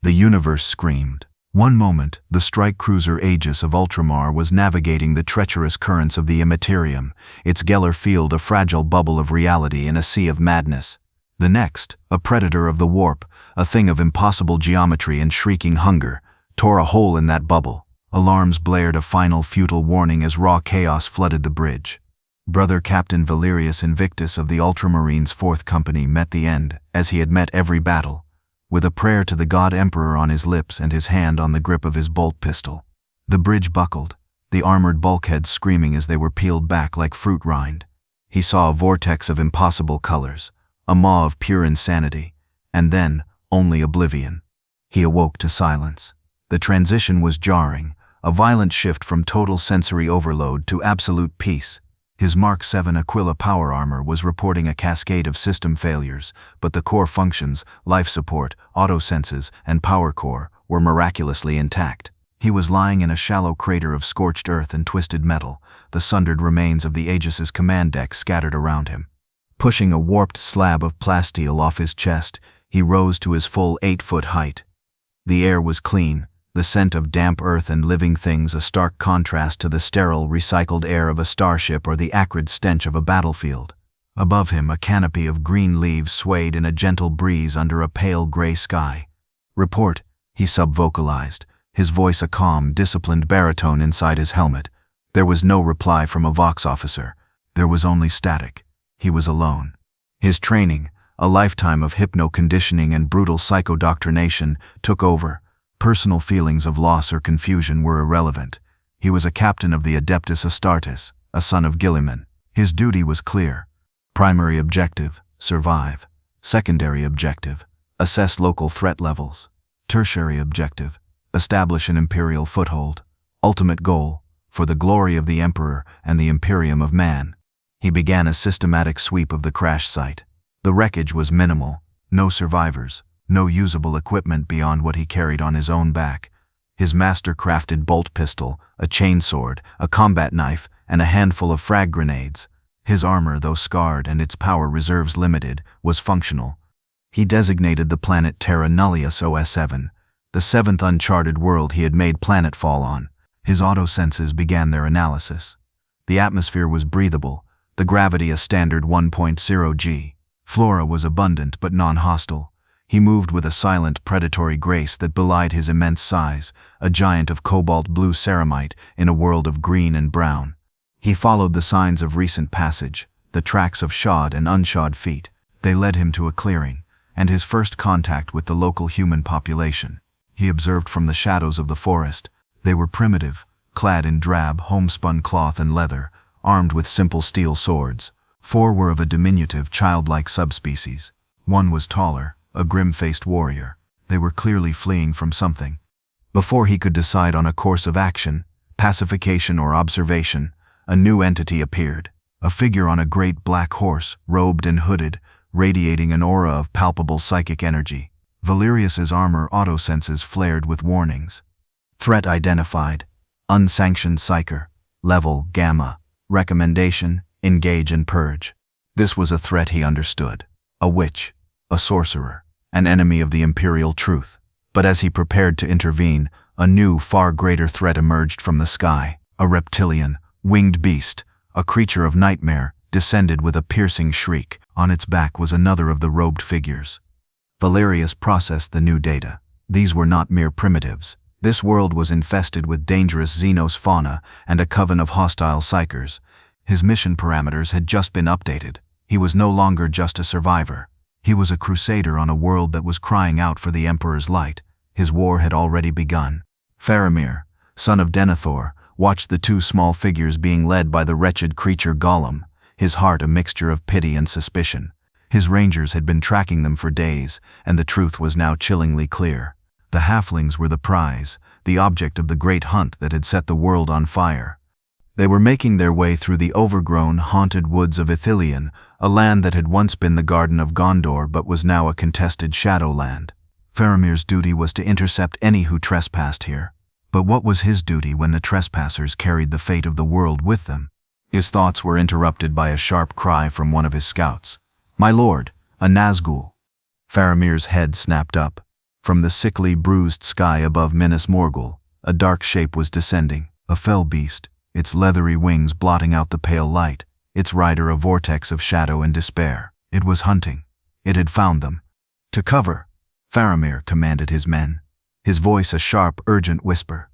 The universe screamed. One moment, the strike cruiser Aegis of Ultramar was navigating the treacherous currents of the immaterium, its Geller field a fragile bubble of reality in a sea of madness. The next, a predator of the warp, a thing of impossible geometry and shrieking hunger, tore a hole in that bubble. Alarms blared a final futile warning as raw chaos flooded the bridge. Brother Captain Valerius Invictus of the Ultramarines' 4th Company met the end, as he had met every battle, with a prayer to the God Emperor on his lips and his hand on the grip of his bolt pistol. The bridge buckled, the armored bulkheads screaming as they were peeled back like fruit rind. He saw a vortex of impossible colors, a maw of pure insanity, and then only oblivion. He awoke to silence. The transition was jarring, a violent shift from total sensory overload to absolute peace. His Mark 7 Aquila power armor was reporting a cascade of system failures, but the core functions, life support, auto-senses, and power core, were miraculously intact. He was lying in a shallow crater of scorched earth and twisted metal, the sundered remains of the Aegis's command deck scattered around him. Pushing a warped slab of plasteel off his chest, he rose to his full 8-foot height. The air was clean, the scent of damp earth and living things a stark contrast to the sterile, recycled air of a starship or the acrid stench of a battlefield. Above him, a canopy of green leaves swayed in a gentle breeze under a pale gray sky. "Report," he subvocalized, his voice a calm, disciplined baritone inside his helmet. There was no reply from a Vox officer. There was only static. He was alone. His training, a lifetime of hypno-conditioning and brutal psychodoctrination, took over. Personal feelings of loss or confusion were irrelevant. He was a captain of the Adeptus Astartes, a son of Gilliman. His duty was clear. Primary objective, survive. Secondary objective, assess local threat levels. Tertiary objective, establish an imperial foothold. Ultimate goal, for the glory of the Emperor and the Imperium of man. He began a systematic sweep of the crash site. The wreckage was minimal, no survivors. No usable equipment beyond what he carried on his own back. His master-crafted bolt pistol, a chainsword, a combat knife, and a handful of frag grenades. His armor, though scarred and its power reserves limited, was functional. He designated the planet Terra Nullius OS7, the 7th uncharted world he had made planetfall on. His auto-senses began their analysis. The atmosphere was breathable, the gravity a standard 1.0 G. Flora was abundant but non-hostile. He moved with a silent, predatory grace that belied his immense size, a giant of cobalt blue ceramite in a world of green and brown. He followed the signs of recent passage, the tracks of shod and unshod feet. They led him to a clearing, and his first contact with the local human population. He observed from the shadows of the forest. They were primitive, clad in drab, homespun cloth and leather, armed with simple steel swords. 4 were of a diminutive, childlike subspecies. 1 was taller, a grim-faced warrior. They were clearly fleeing from something. Before he could decide on a course of action, pacification or observation, a new entity appeared. A figure on a great black horse, robed and hooded, radiating an aura of palpable psychic energy. Valerius's armor auto-senses flared with warnings. Threat identified. Unsanctioned psyker. Level Gamma. Recommendation: engage and purge. This was a threat he understood. A witch. A sorcerer. An enemy of the imperial truth. But as he prepared to intervene, a new, far greater threat emerged from the sky. A reptilian, winged beast, a creature of nightmare, descended with a piercing shriek. On its back was another of the robed figures. Valerius processed the new data. These were not mere primitives. This world was infested with dangerous Xenos fauna and a coven of hostile psychers. His mission parameters had just been updated. He was no longer just a survivor. He was a crusader on a world that was crying out for the Emperor's light. His war had already begun. Faramir, son of Denethor, watched the 2 small figures being led by the wretched creature Gollum, his heart a mixture of pity and suspicion. His rangers had been tracking them for days, and the truth was now chillingly clear. The halflings were the prize, the object of the great hunt that had set the world on fire. They were making their way through the overgrown, haunted woods of Ithilien, a land that had once been the Garden of Gondor but was now a contested shadowland. Faramir's duty was to intercept any who trespassed here. But what was his duty when the trespassers carried the fate of the world with them? His thoughts were interrupted by a sharp cry from one of his scouts. "My lord, a Nazgul!" Faramir's head snapped up. From the sickly, bruised sky above Minas Morgul, a dark shape was descending, a fell beast, its leathery wings blotting out the pale light, its rider a vortex of shadow and despair. It was hunting. It had found them. To cover, Faramir commanded his men, his voice a sharp, urgent whisper.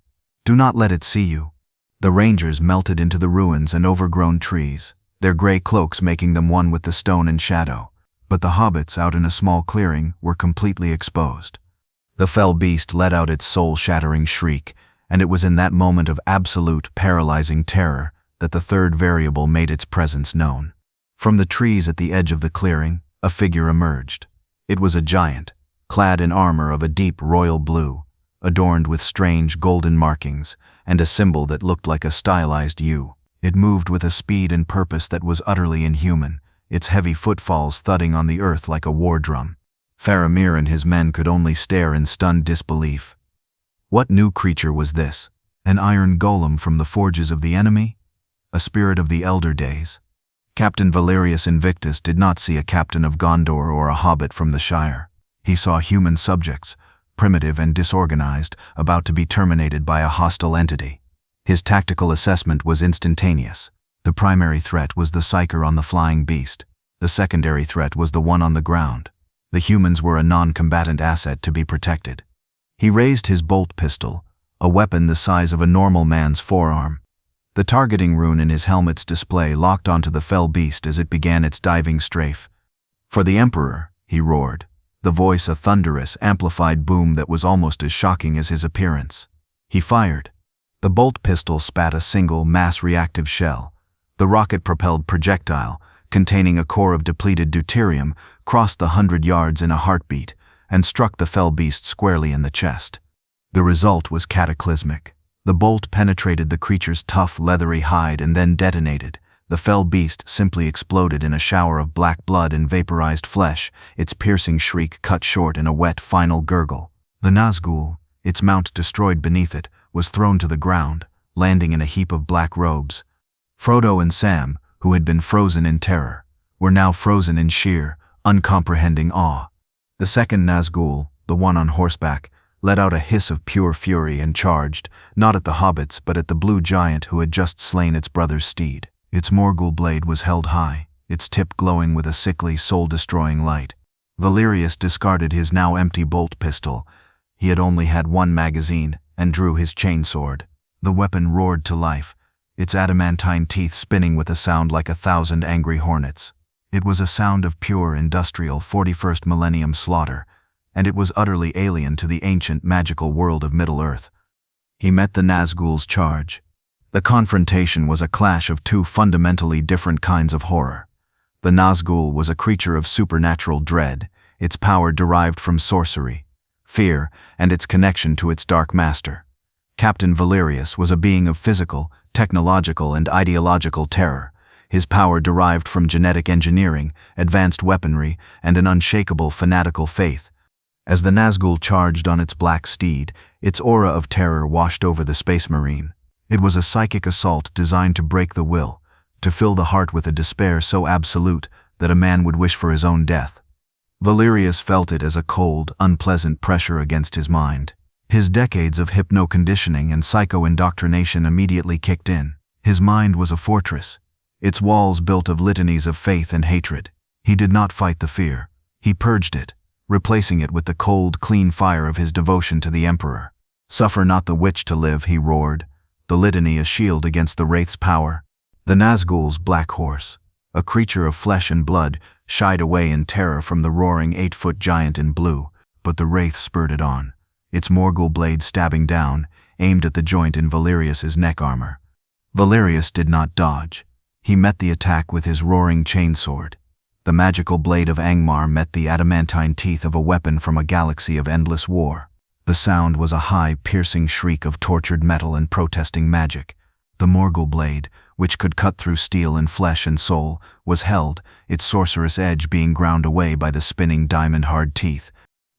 Do not let it see you. The rangers melted into the ruins and overgrown trees, their gray cloaks making them one with the stone and shadow. But the hobbits out in a small clearing were completely exposed. The fell beast let out its soul-shattering shriek, and it was in that moment of absolute, paralyzing terror that the third variable made its presence known. From the trees at the edge of the clearing, a figure emerged. It was a giant, clad in armor of a deep royal blue, adorned with strange golden markings, and a symbol that looked like a stylized U. It moved with a speed and purpose that was utterly inhuman, its heavy footfalls thudding on the earth like a war drum. Faramir and his men could only stare in stunned disbelief. What new creature was this? An iron golem from the forges of the enemy? A spirit of the elder days? Captain Valerius Invictus did not see a captain of Gondor or a hobbit from the Shire. He saw human subjects, primitive and disorganized, about to be terminated by a hostile entity. His tactical assessment was instantaneous. The primary threat was the psyker on the flying beast. The secondary threat was the one on the ground. The humans were a non-combatant asset to be protected. He raised his bolt pistol, a weapon the size of a normal man's forearm. The targeting rune in his helmet's display locked onto the fell beast as it began its diving strafe. For the Emperor, he roared, the voice a thunderous, amplified boom that was almost as shocking as his appearance. He fired. The bolt pistol spat a single, mass-reactive shell. The rocket-propelled projectile, containing a core of depleted deuterium, crossed the 100 yards in a heartbeat and struck the fell beast squarely in the chest. The result was cataclysmic. The bolt penetrated the creature's tough, leathery hide and then detonated. The fell beast simply exploded in a shower of black blood and vaporized flesh, its piercing shriek cut short in a wet, final gurgle. The Nazgul, its mount destroyed beneath it, was thrown to the ground, landing in a heap of black robes. Frodo and Sam, who had been frozen in terror, were now frozen in sheer, uncomprehending awe. The second Nazgul, the one on horseback, let out a hiss of pure fury and charged, not at the hobbits but at the blue giant who had just slain its brother's steed. Its Morgul blade was held high, its tip glowing with a sickly, soul-destroying light. Valerius discarded his now empty bolt pistol. He had only had one magazine, and drew his chainsword. The weapon roared to life, its adamantine teeth spinning with a sound like 1,000 angry hornets. It was a sound of pure, industrial 41st millennium slaughter, and it was utterly alien to the ancient, magical world of Middle-earth. He met the Nazgul's charge. The confrontation was a clash of two fundamentally different kinds of horror. The Nazgul was a creature of supernatural dread, its power derived from sorcery, fear, and its connection to its dark master. Captain Valerius was a being of physical, technological, and ideological terror, his power derived from genetic engineering, advanced weaponry, and an unshakable fanatical faith. As the Nazgul charged on its black steed, its aura of terror washed over the Space Marine. It was a psychic assault designed to break the will, to fill the heart with a despair so absolute that a man would wish for his own death. Valerius felt it as a cold, unpleasant pressure against his mind. His decades of hypno-conditioning and psycho-indoctrination immediately kicked in. His mind was a fortress, its walls built of litanies of faith and hatred. He did not fight the fear. He purged it, replacing it with the cold, clean fire of his devotion to the Emperor. "Suffer not the witch to live," he roared, the litany a shield against the Wraith's power. The Nazgul's black horse, a creature of flesh and blood, shied away in terror from the roaring 8-foot giant in blue, but the Wraith spurred it on, its Morgul blade stabbing down, aimed at the joint in Valerius's neck armor. Valerius did not dodge. He met the attack with his roaring chainsword. The magical blade of Angmar met the adamantine teeth of a weapon from a galaxy of endless war. The sound was a high, piercing shriek of tortured metal and protesting magic. The Morgul blade, which could cut through steel and flesh and soul, was held, its sorcerous edge being ground away by the spinning diamond-hard teeth.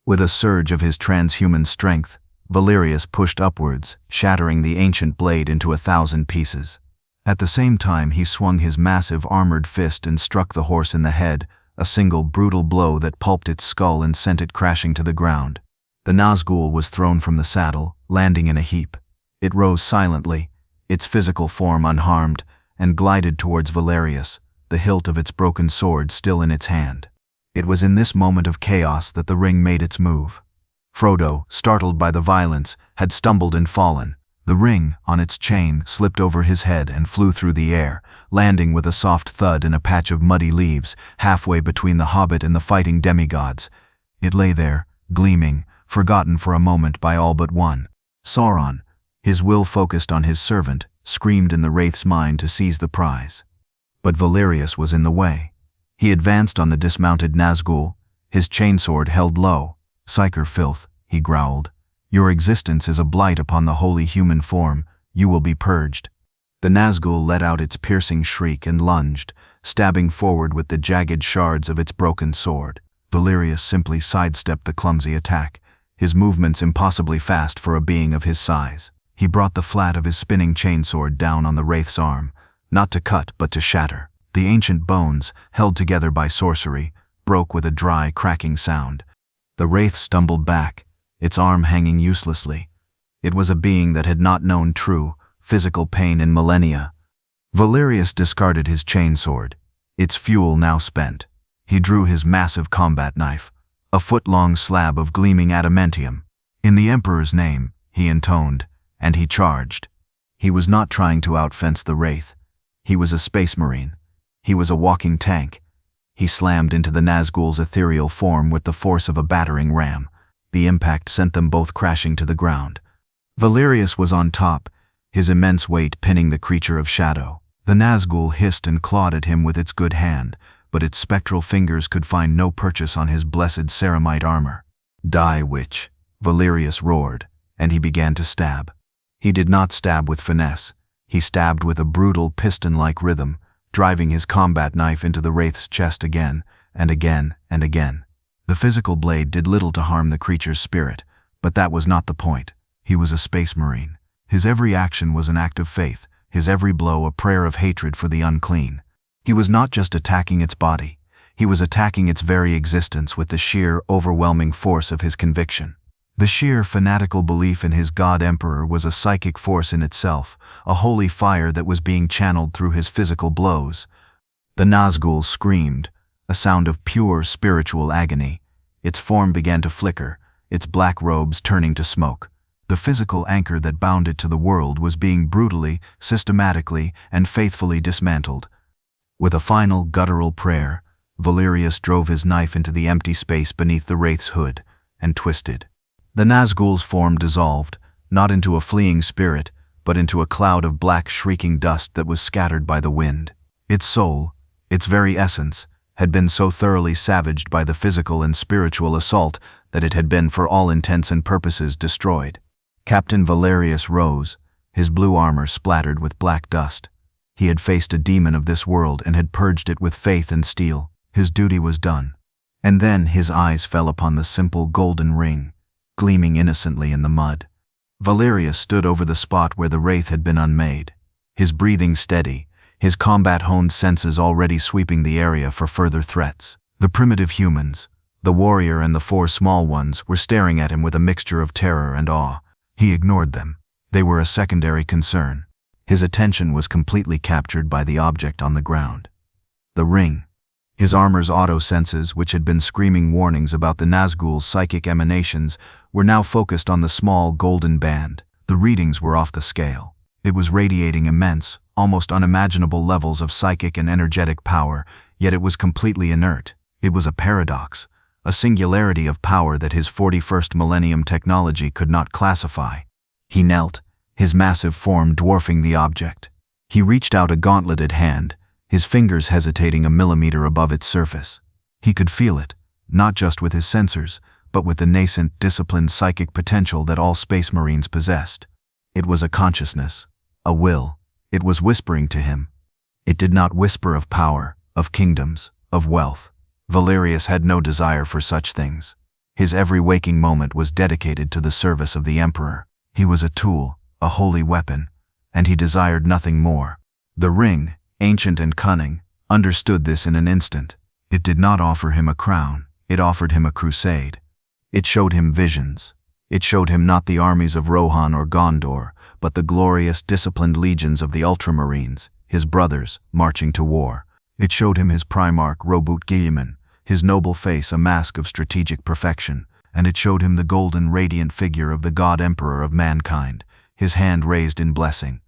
With a surge of his transhuman strength, Valerius pushed upwards, shattering the ancient blade into 1,000 pieces. At the same time, he swung his massive armored fist and struck the horse in the head, a single brutal blow that pulped its skull and sent it crashing to the ground. The Nazgul was thrown from the saddle, landing in a heap. It rose silently, its physical form unharmed, and glided towards Valerius, the hilt of its broken sword still in its hand. It was in this moment of chaos that the ring made its move. Frodo, startled by the violence, had stumbled and fallen. The ring, on its chain, slipped over his head and flew through the air, landing with a soft thud in a patch of muddy leaves, halfway between the hobbit and the fighting demigods. It lay there, gleaming, forgotten for a moment by all but one. Sauron, his will focused on his servant, screamed in the wraith's mind to seize the prize. But Valerius was in the way. He advanced on the dismounted Nazgul, his chainsword held low. "Psyker filth," he growled. "Your existence is a blight upon the holy human form. You will be purged." The Nazgul let out its piercing shriek and lunged, stabbing forward with the jagged shards of its broken sword. Valerius simply sidestepped the clumsy attack, his movements impossibly fast for a being of his size. He brought the flat of his spinning chainsword down on the wraith's arm, not to cut but to shatter. The ancient bones, held together by sorcery, broke with a dry, cracking sound. The wraith stumbled back, its arm hanging uselessly. It was a being that had not known true, physical pain in millennia. Valerius discarded his chainsword, its fuel now spent. He drew his massive combat knife, a foot-long slab of gleaming adamantium. "In the Emperor's name," he intoned, and he charged. He was not trying to outfence the wraith. He was a space marine. He was a walking tank. He slammed into the Nazgul's ethereal form with the force of a battering ram. The impact sent them both crashing to the ground. Valerius was on top, his immense weight pinning the creature of shadow. The Nazgul hissed and clawed at him with its good hand, but its spectral fingers could find no purchase on his blessed ceramite armor. "Die, witch," Valerius roared, and he began to stab. He did not stab with finesse. He stabbed with a brutal piston-like rhythm, driving his combat knife into the wraith's chest again, and again, and again. The physical blade did little to harm the creature's spirit, but that was not the point. He was a space marine. His every action was an act of faith, his every blow a prayer of hatred for the unclean. He was not just attacking its body, he was attacking its very existence with the sheer, overwhelming force of his conviction. The sheer, fanatical belief in his god-emperor was a psychic force in itself, a holy fire that was being channeled through his physical blows. The Nazgul screamed, a sound of pure spiritual agony. Its form began to flicker, its black robes turning to smoke. The physical anchor that bound it to the world was being brutally, systematically, and faithfully dismantled. With a final guttural prayer, Valerius drove his knife into the empty space beneath the wraith's hood, and twisted. The Nazgul's form dissolved, not into a fleeing spirit, but into a cloud of black shrieking dust that was scattered by the wind. Its soul, its very essence, had been so thoroughly savaged by the physical and spiritual assault that it had been for all intents and purposes destroyed. Captain Valerius rose, his blue armor splattered with black dust. He had faced a demon of this world and had purged it with faith and steel. His duty was done. And then his eyes fell upon the simple golden ring, gleaming innocently in the mud. Valerius stood over the spot where the wraith had been unmade, his breathing steady, his combat-honed senses already sweeping the area for further threats. The primitive humans, the warrior and the four small ones, were staring at him with a mixture of terror and awe. He ignored them. They were a secondary concern. His attention was completely captured by the object on the ground. The ring. His armor's auto-senses, which had been screaming warnings about the Nazgul's psychic emanations, were now focused on the small golden band. The readings were off the scale. It was radiating immense, almost unimaginable levels of psychic and energetic power, yet it was completely inert. It was a paradox, a singularity of power that his 41st millennium technology could not classify. He knelt, his massive form dwarfing the object. He reached out a gauntleted hand, his fingers hesitating a millimeter above its surface. He could feel it, not just with his sensors, but with the nascent, disciplined psychic potential that all space marines possessed. It was a consciousness, a will. It was whispering to him. It did not whisper of power, of kingdoms, of wealth. Valerius had no desire for such things. His every waking moment was dedicated to the service of the Emperor. He was a tool, a holy weapon, and he desired nothing more. The ring, ancient and cunning, understood this in an instant. It did not offer him a crown, it offered him a crusade. It showed him visions. It showed him not the armies of Rohan or Gondor, but the glorious, disciplined legions of the Ultramarines, his brothers, marching to war. It showed him his Primarch Robert Guilliman, his noble face a mask of strategic perfection, and it showed him the golden, radiant figure of the God Emperor of mankind, his hand raised in blessing.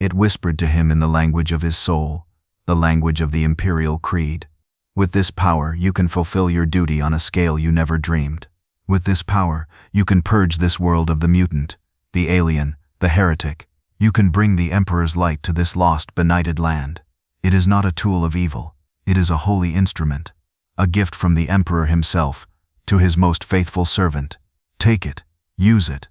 It whispered to him in the language of his soul, the language of the Imperial Creed. With this power, you can fulfill your duty on a scale you never dreamed. With this power, you can purge this world of the mutant, the alien, the heretic. You can bring the Emperor's light to this lost, benighted land. It is not a tool of evil. It is a holy instrument, a gift from the Emperor himself to his most faithful servant. Take it, use it,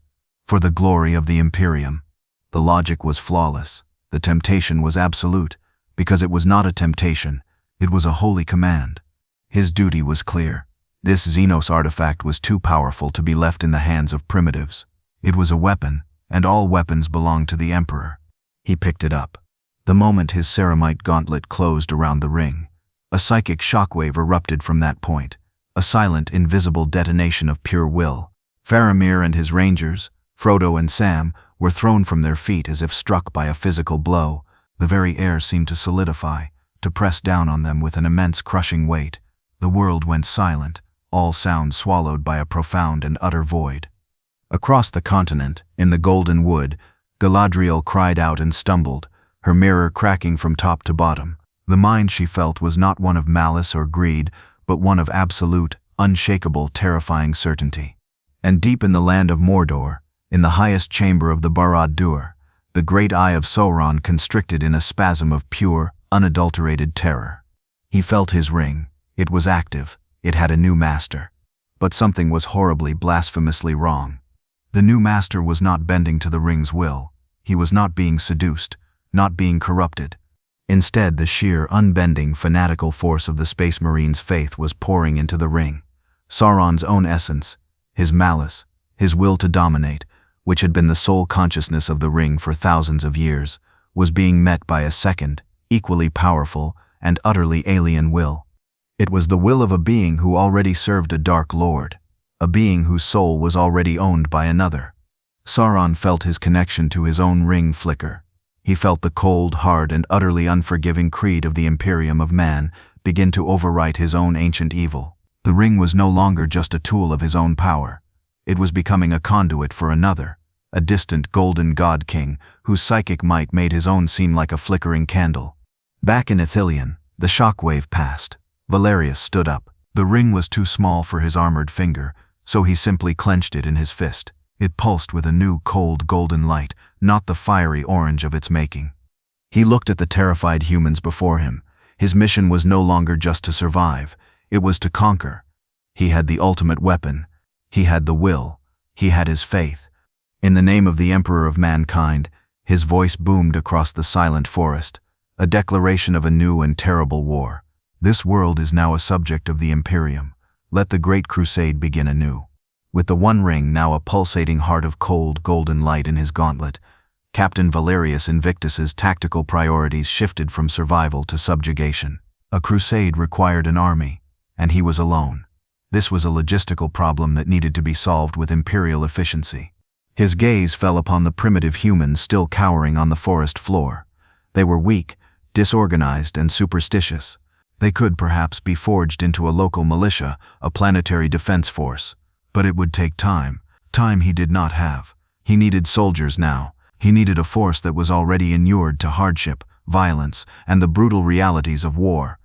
for the glory of the Imperium. The logic was flawless. The temptation was absolute, because it was not a temptation, it was a holy command. His duty was clear. This Xenos artifact was too powerful to be left in the hands of primitives. It was a weapon, and all weapons belonged to the Emperor. He picked it up. The moment his ceramite gauntlet closed around the ring, a psychic shockwave erupted from that point, a silent, invisible detonation of pure will. Faramir and his rangers, Frodo and Sam, were thrown from their feet as if struck by a physical blow. The very air seemed to solidify, to press down on them with an immense crushing weight. The world went silent, all sound swallowed by a profound and utter void. Across the continent, in the Golden Wood, Galadriel cried out and stumbled, her mirror cracking from top to bottom. The mind she felt was not one of malice or greed, but one of absolute, unshakable, terrifying certainty. And deep in the land of Mordor, in the highest chamber of the Barad-dûr, the great eye of Sauron constricted in a spasm of pure, unadulterated terror. He felt his ring. It was active. It had a new master. But something was horribly, blasphemously wrong. The new master was not bending to the ring's will. He was not being seduced, not being corrupted. Instead, the sheer, unbending, fanatical force of the Space Marine's faith was pouring into the ring. Sauron's own essence, his malice, his will to dominate, which had been the sole consciousness of the ring for thousands of years, was being met by a second, equally powerful and utterly alien will. It was the will of a being who already served a dark lord, a being whose soul was already owned by another. Sauron felt his connection to his own ring flicker. He felt the cold, hard, and utterly unforgiving creed of the Imperium of Man begin to overwrite his own ancient evil. The ring was no longer just a tool of his own power. It was becoming a conduit for another, a distant golden god king whose psychic might made his own seem like a flickering candle. Back in Ithilien, the shockwave passed. Valerius stood up. The ring was too small for his armored finger, so he simply clenched it in his fist. It pulsed with a new, cold, golden light, not the fiery orange of its making. He looked at the terrified humans before him. His mission was no longer just to survive. It was to conquer. He had the ultimate weapon. He had the will. He had his faith. In the name of the Emperor of mankind, his voice boomed across the silent forest, a declaration of a new and terrible war. This world is now a subject of the Imperium. Let the great crusade begin anew. With the One Ring now a pulsating heart of cold, golden light in his gauntlet, Captain Valerius Invictus's tactical priorities shifted from survival to subjugation. A crusade required an army, and he was alone. This was a logistical problem that needed to be solved with imperial efficiency. His gaze fell upon the primitive humans still cowering on the forest floor. They were weak, disorganized, and superstitious. They could perhaps be forged into a local militia, a planetary defense force. But it would take time. Time he did not have. He needed soldiers now. He needed a force that was already inured to hardship, violence, and the brutal realities of war.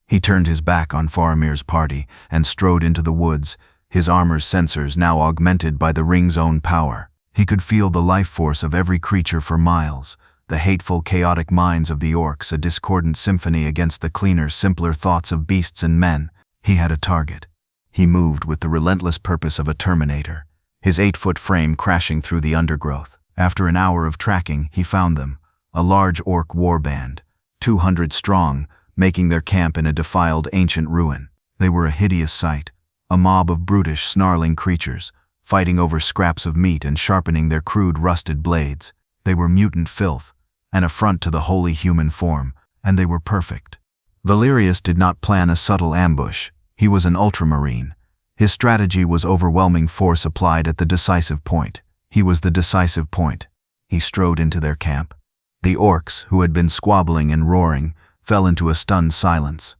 He turned his back on Faramir's party and strode into the woods, his armor's sensors now augmented by the ring's own power. He could feel the life force of every creature for miles, the hateful, chaotic minds of the orcs, a discordant symphony against the cleaner, simpler thoughts of beasts and men. He had a target. He moved with the relentless purpose of a Terminator, his 8-foot frame crashing through the undergrowth. After an hour of tracking, he found them, a large orc warband, 200 strong, making their camp in a defiled ancient ruin. They were a hideous sight, a mob of brutish, snarling creatures, fighting over scraps of meat and sharpening their crude, rusted blades. They were mutant filth, an affront to the holy human form, and they were perfect. Valerius did not plan a subtle ambush. He was an ultramarine. His strategy was overwhelming force applied at the decisive point. He was the decisive point. He strode into their camp. The orcs, who had been squabbling and roaring, fell into a stunned silence.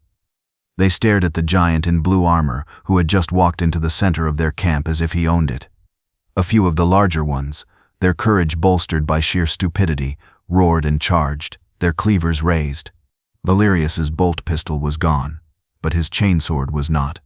They stared at the giant in blue armor, who had just walked into the center of their camp as if he owned it. A few of the larger ones, their courage bolstered by sheer stupidity, roared and charged, their cleavers raised. Valerius's bolt pistol was gone, but his chainsword was not.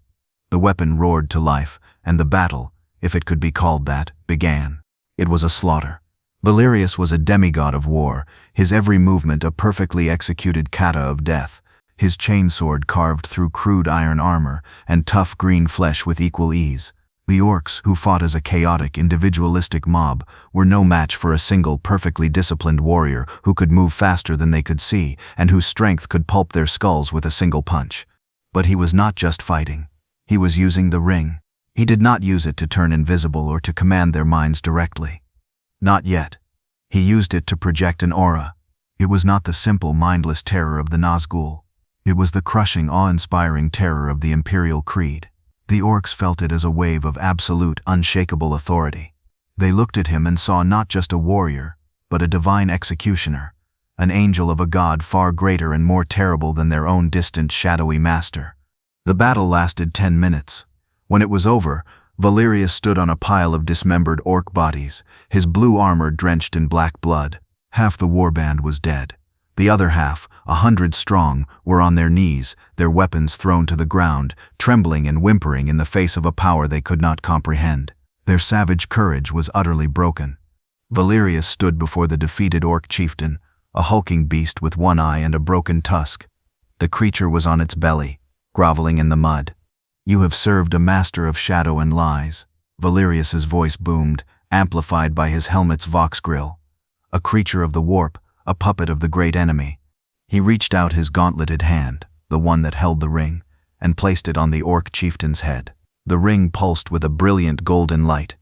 The weapon roared to life, and the battle, if it could be called that, began. It was a slaughter. Valerius was a demigod of war, his every movement a perfectly executed kata of death, his chainsword carved through crude iron armor and tough green flesh with equal ease. The orcs, who fought as a chaotic, individualistic mob, were no match for a single perfectly disciplined warrior who could move faster than they could see and whose strength could pulp their skulls with a single punch. But he was not just fighting. He was using the ring. He did not use it to turn invisible or to command their minds directly. Not yet. He used it to project an aura. It was not the simple, mindless terror of the Nazgul. It was the crushing, awe-inspiring terror of the Imperial Creed. The orcs felt it as a wave of absolute, unshakable authority. They looked at him and saw not just a warrior, but a divine executioner, an angel of a god far greater and more terrible than their own distant, shadowy master. The battle lasted 10 minutes. When it was over, Valerius stood on a pile of dismembered orc bodies, his blue armor drenched in black blood. Half the warband was dead. The other half, 100 strong, were on their knees, their weapons thrown to the ground, trembling and whimpering in the face of a power they could not comprehend. Their savage courage was utterly broken. Valerius stood before the defeated orc chieftain, a hulking beast with one eye and a broken tusk. The creature was on its belly, groveling in the mud. "You have served a master of shadow and lies," Valerius's voice boomed, amplified by his helmet's vox grill. A creature of the warp, a puppet of the great enemy. He reached out his gauntleted hand, the one that held the ring, and placed it on the orc chieftain's head. The ring pulsed with a brilliant golden light.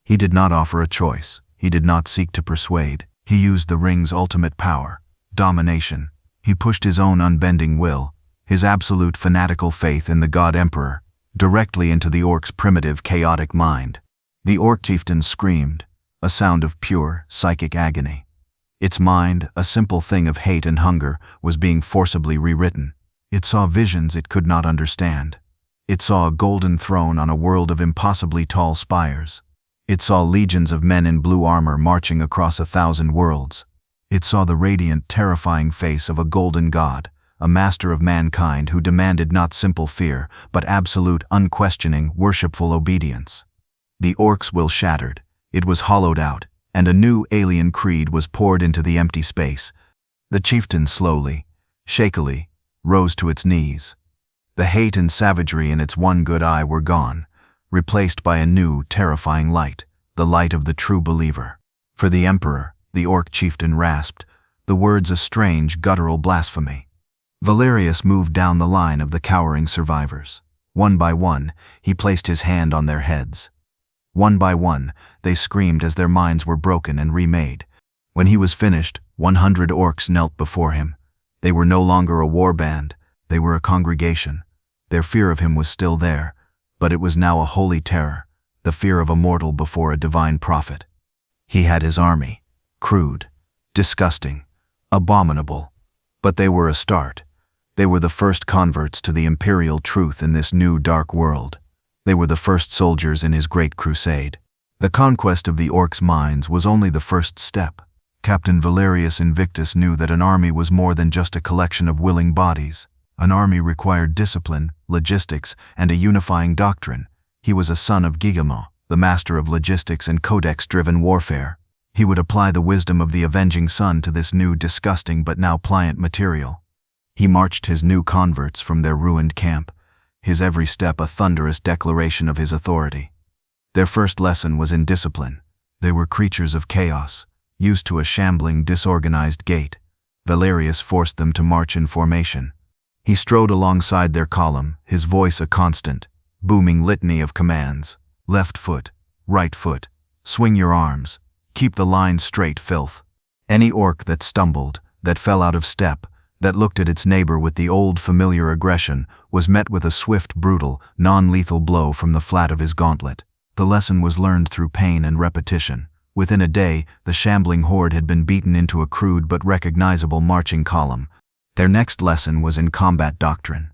He did not offer a choice. He did not seek to persuade. He used the ring's ultimate power, domination. He pushed his own unbending will, his absolute fanatical faith in the god emperor, directly into the orc's primitive, chaotic mind. The orc chieftain screamed, a sound of pure, psychic agony. Its mind, a simple thing of hate and hunger, was being forcibly rewritten. It saw visions it could not understand. It saw a golden throne on a world of impossibly tall spires. It saw legions of men in blue armor marching across 1,000 worlds. It saw the radiant, terrifying face of a golden god, a master of mankind who demanded not simple fear, but absolute, unquestioning, worshipful obedience. The orc's will shattered. It was hollowed out, and a new alien creed was poured into the empty space. The chieftain slowly, shakily, rose to its knees. The hate and savagery in its one good eye were gone, replaced by a new, terrifying light, the light of the true believer. For the emperor, the orc chieftain rasped, the words a strange, guttural blasphemy. Valerius moved down the line of the cowering survivors. One by one, he placed his hand on their heads. One by one, they screamed as their minds were broken and remade. When he was finished, 100 orcs knelt before him. They were no longer a war band, they were a congregation. Their fear of him was still there, but it was now a holy terror, the fear of a mortal before a divine prophet. He had his army, crude, disgusting, abominable, but they were a start. They were the first converts to the imperial truth in this new dark world. They were the first soldiers in his great crusade. The conquest of the orcs' minds was only the first step. Captain Valerius Invictus knew that an army was more than just a collection of willing bodies. An army required discipline, logistics, and a unifying doctrine. He was a son of Guillemot, the master of logistics and codex-driven warfare. He would apply the wisdom of the avenging sun to this new, disgusting but now pliant material. He marched his new converts from their ruined camp, his every step a thunderous declaration of his authority. Their first lesson was in discipline. They were creatures of chaos, used to a shambling, disorganized gait. Valerius forced them to march in formation. He strode alongside their column, his voice a constant, booming litany of commands. Left foot, right foot, swing your arms, keep the line straight, filth. Any orc that stumbled, that fell out of step, that looked at its neighbor with the old familiar aggression, was met with a swift, brutal, non-lethal blow from the flat of his gauntlet. The lesson was learned through pain and repetition. Within a day, the shambling horde had been beaten into a crude but recognizable marching column. Their next lesson was in combat doctrine.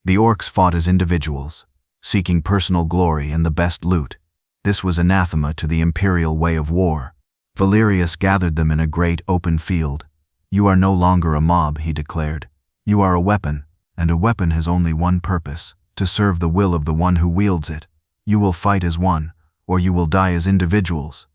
The orcs fought as individuals, seeking personal glory and the best loot. This was anathema to the imperial way of war. Valerius gathered them in a great open field. "You are no longer a mob," he declared. "You are a weapon, and a weapon has only one purpose: to serve the will of the one who wields it. You will fight as one, or you will die as individuals."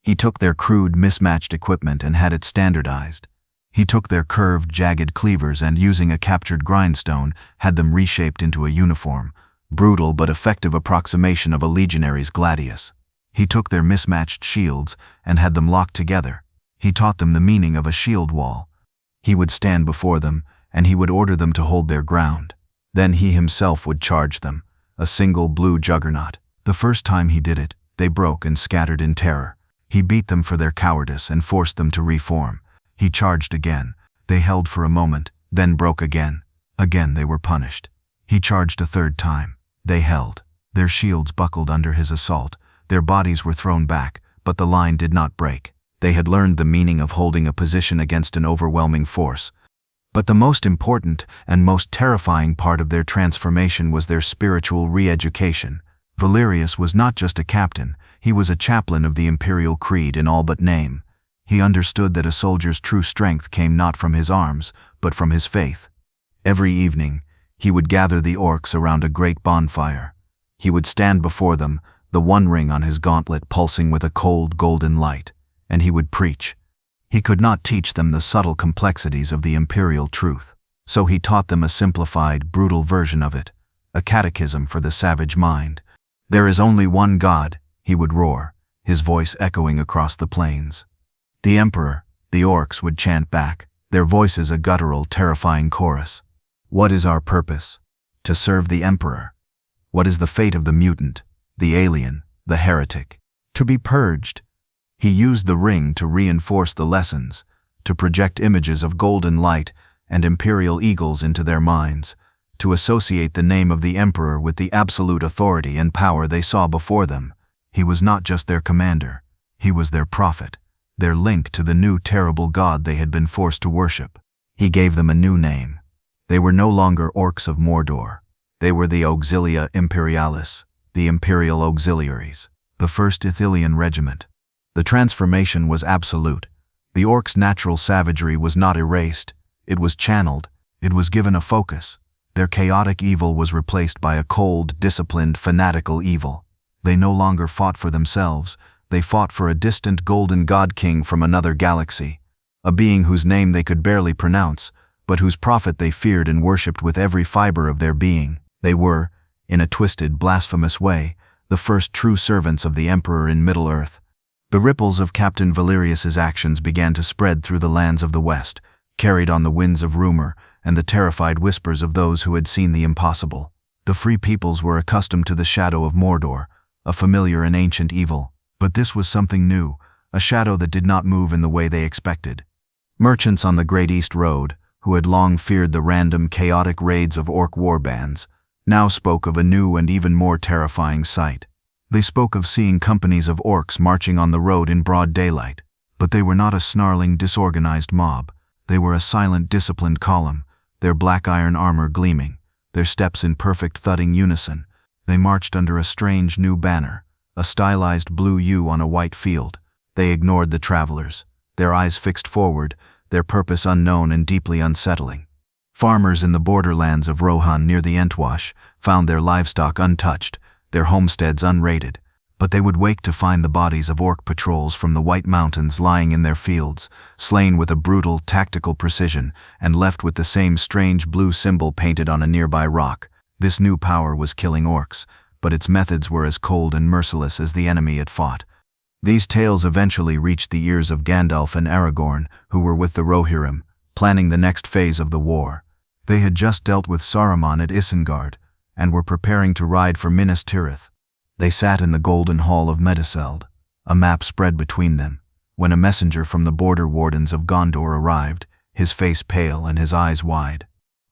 He took their crude, mismatched equipment and had it standardized. He took their curved, jagged cleavers and, using a captured grindstone, had them reshaped into a uniform, brutal but effective approximation of a legionary's gladius. He took their mismatched shields and had them locked together. He taught them the meaning of a shield wall. He would stand before them, and he would order them to hold their ground. Then he himself would charge them, a single blue juggernaut. The first time he did it, they broke and scattered in terror. He beat them for their cowardice and forced them to reform. He charged again. They held for a moment, then broke again. Again they were punished. He charged a third time. They held. Their shields buckled under his assault. Their bodies were thrown back, but the line did not break. They had learned the meaning of holding a position against an overwhelming force. But the most important and most terrifying part of their transformation was their spiritual re-education. Valerius was not just a captain, he was a chaplain of the imperial creed in all but name. He understood that a soldier's true strength came not from his arms, but from his faith. Every evening, he would gather the orcs around a great bonfire. He would stand before them, the one ring on his gauntlet pulsing with a cold, golden light, and he would preach. He could not teach them the subtle complexities of the imperial truth, so he taught them a simplified, brutal version of it, a catechism for the savage mind. "There is only one God," he would roar, his voice echoing across the plains. "The Emperor," the orcs would chant back, their voices a guttural, terrifying chorus. "What is our purpose? To serve the Emperor." What is the fate of the mutant, the alien, the heretic? To be purged. He used the ring to reinforce the lessons, to project images of golden light and imperial eagles into their minds, to associate the name of the Emperor with the absolute authority and power they saw before them. He was not just their commander, he was their prophet, their link to the new terrible god they had been forced to worship. He gave them a new name. They were no longer orcs of Mordor. They were the Auxilia Imperialis, the Imperial Auxiliaries, the 1st Ithilien Regiment. The transformation was absolute. The orcs' natural savagery was not erased, it was channeled, it was given a focus. Their chaotic evil was replaced by a cold, disciplined, fanatical evil. They no longer fought for themselves, they fought for a distant golden god-king from another galaxy, a being whose name they could barely pronounce, but whose prophet they feared and worshipped with every fiber of their being. They were, in a twisted, blasphemous way, the first true servants of the Emperor in Middle-earth. The ripples of Captain Valerius's actions began to spread through the lands of the West, carried on the winds of rumor and the terrified whispers of those who had seen the impossible. The free peoples were accustomed to the shadow of Mordor, a familiar and ancient evil, but this was something new, a shadow that did not move in the way they expected. Merchants on the Great East Road, who had long feared the random, chaotic raids of orc warbands, now spoke of a new and even more terrifying sight. They spoke of seeing companies of orcs marching on the road in broad daylight, but they were not a snarling, disorganized mob. They were a silent, disciplined column, their black iron armor gleaming, their steps in perfect thudding unison. They marched under a strange new banner, a stylized blue U on a white field. They ignored the travelers, their eyes fixed forward, their purpose unknown and deeply unsettling. Farmers in the borderlands of Rohan near the Entwash found their livestock untouched, their homesteads unraided, but they would wake to find the bodies of orc patrols from the White Mountains lying in their fields, slain with a brutal, tactical precision, and left with the same strange blue symbol painted on a nearby rock. This new power was killing orcs, but its methods were as cold and merciless as the enemy it fought. These tales eventually reached the ears of Gandalf and Aragorn, who were with the Rohirrim, planning the next phase of the war. They had just dealt with Saruman at Isengard, and were preparing to ride for Minas Tirith. They sat in the golden hall of Meduseld, a map spread between them, when a messenger from the border wardens of Gondor arrived. his face pale and his eyes wide.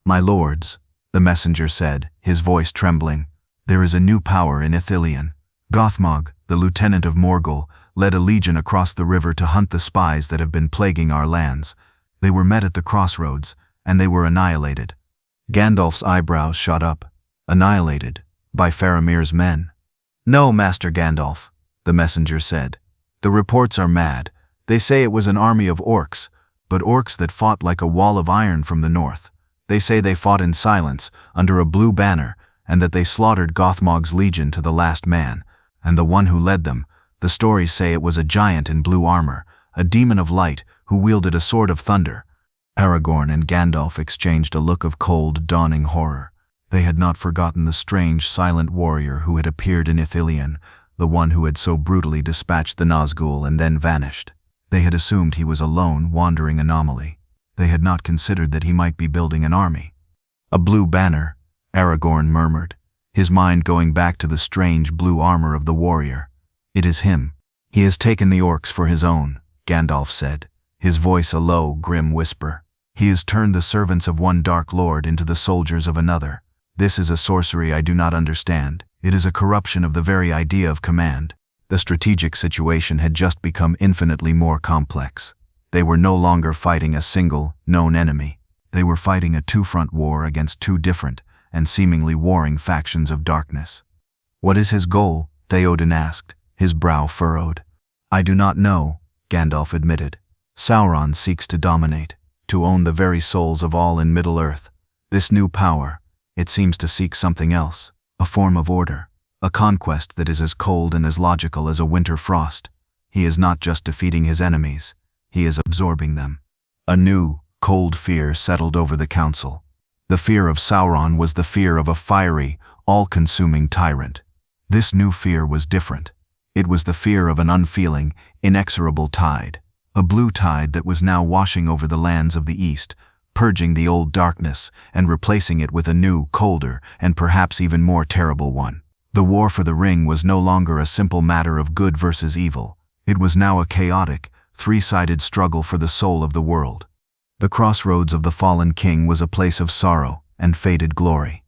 "My lords," the messenger said, his voice trembling, "there is a new power in Ithilien. Gothmog, the lieutenant of Morgul, led a legion across the river to hunt the spies that have been plaguing our lands. They were met at the crossroads, and they were annihilated." Gandalf's eyebrows shot up. "Annihilated? By Faramir's men?" "No, Master Gandalf," the messenger said. "The reports are mad. They say it was an army of orcs, but orcs that fought like a wall of iron from the north. They say they fought in silence, under a blue banner, and that they slaughtered Gothmog's legion to the last man. And the one who led them, the stories say it was a giant in blue armor, a demon of light who wielded a sword of thunder." Aragorn and Gandalf exchanged a look of cold, dawning horror. They had not forgotten the strange, silent warrior who had appeared in Ithilien, the one who had so brutally dispatched the Nazgul and then vanished. They had assumed he was a lone, wandering anomaly. They had not considered that he might be building an army. "A blue banner," Aragorn murmured, his mind going back to the strange blue armor of the warrior. "It is him. He has taken the orcs for his own," Gandalf said, his voice a low, grim whisper. "He has turned the servants of one dark lord into the soldiers of another. This is a sorcery I do not understand. It is a corruption of the very idea of command." The strategic situation had just become infinitely more complex. They were no longer fighting a single, known enemy. They were fighting a two-front war against two different and seemingly warring factions of darkness. "What is his goal?" Theoden asked, his brow furrowed. "I do not know," Gandalf admitted. "Sauron seeks to dominate, to own the very souls of all in Middle-earth. This new power, it seems to seek something else, a form of order, a conquest that is as cold and as logical as a winter frost. He is not just defeating his enemies, he is absorbing them." A new, cold fear settled over the council. The fear of Sauron was the fear of a fiery, all-consuming tyrant. This new fear was different. It was the fear of an unfeeling, inexorable tide, a blue tide that was now washing over the lands of the east, purging the old darkness and replacing it with a new, colder, and perhaps even more terrible one. The war for the ring was no longer a simple matter of good versus evil. It was now a chaotic, three-sided struggle for the soul of the world. The crossroads of the fallen king was a place of sorrow and faded glory.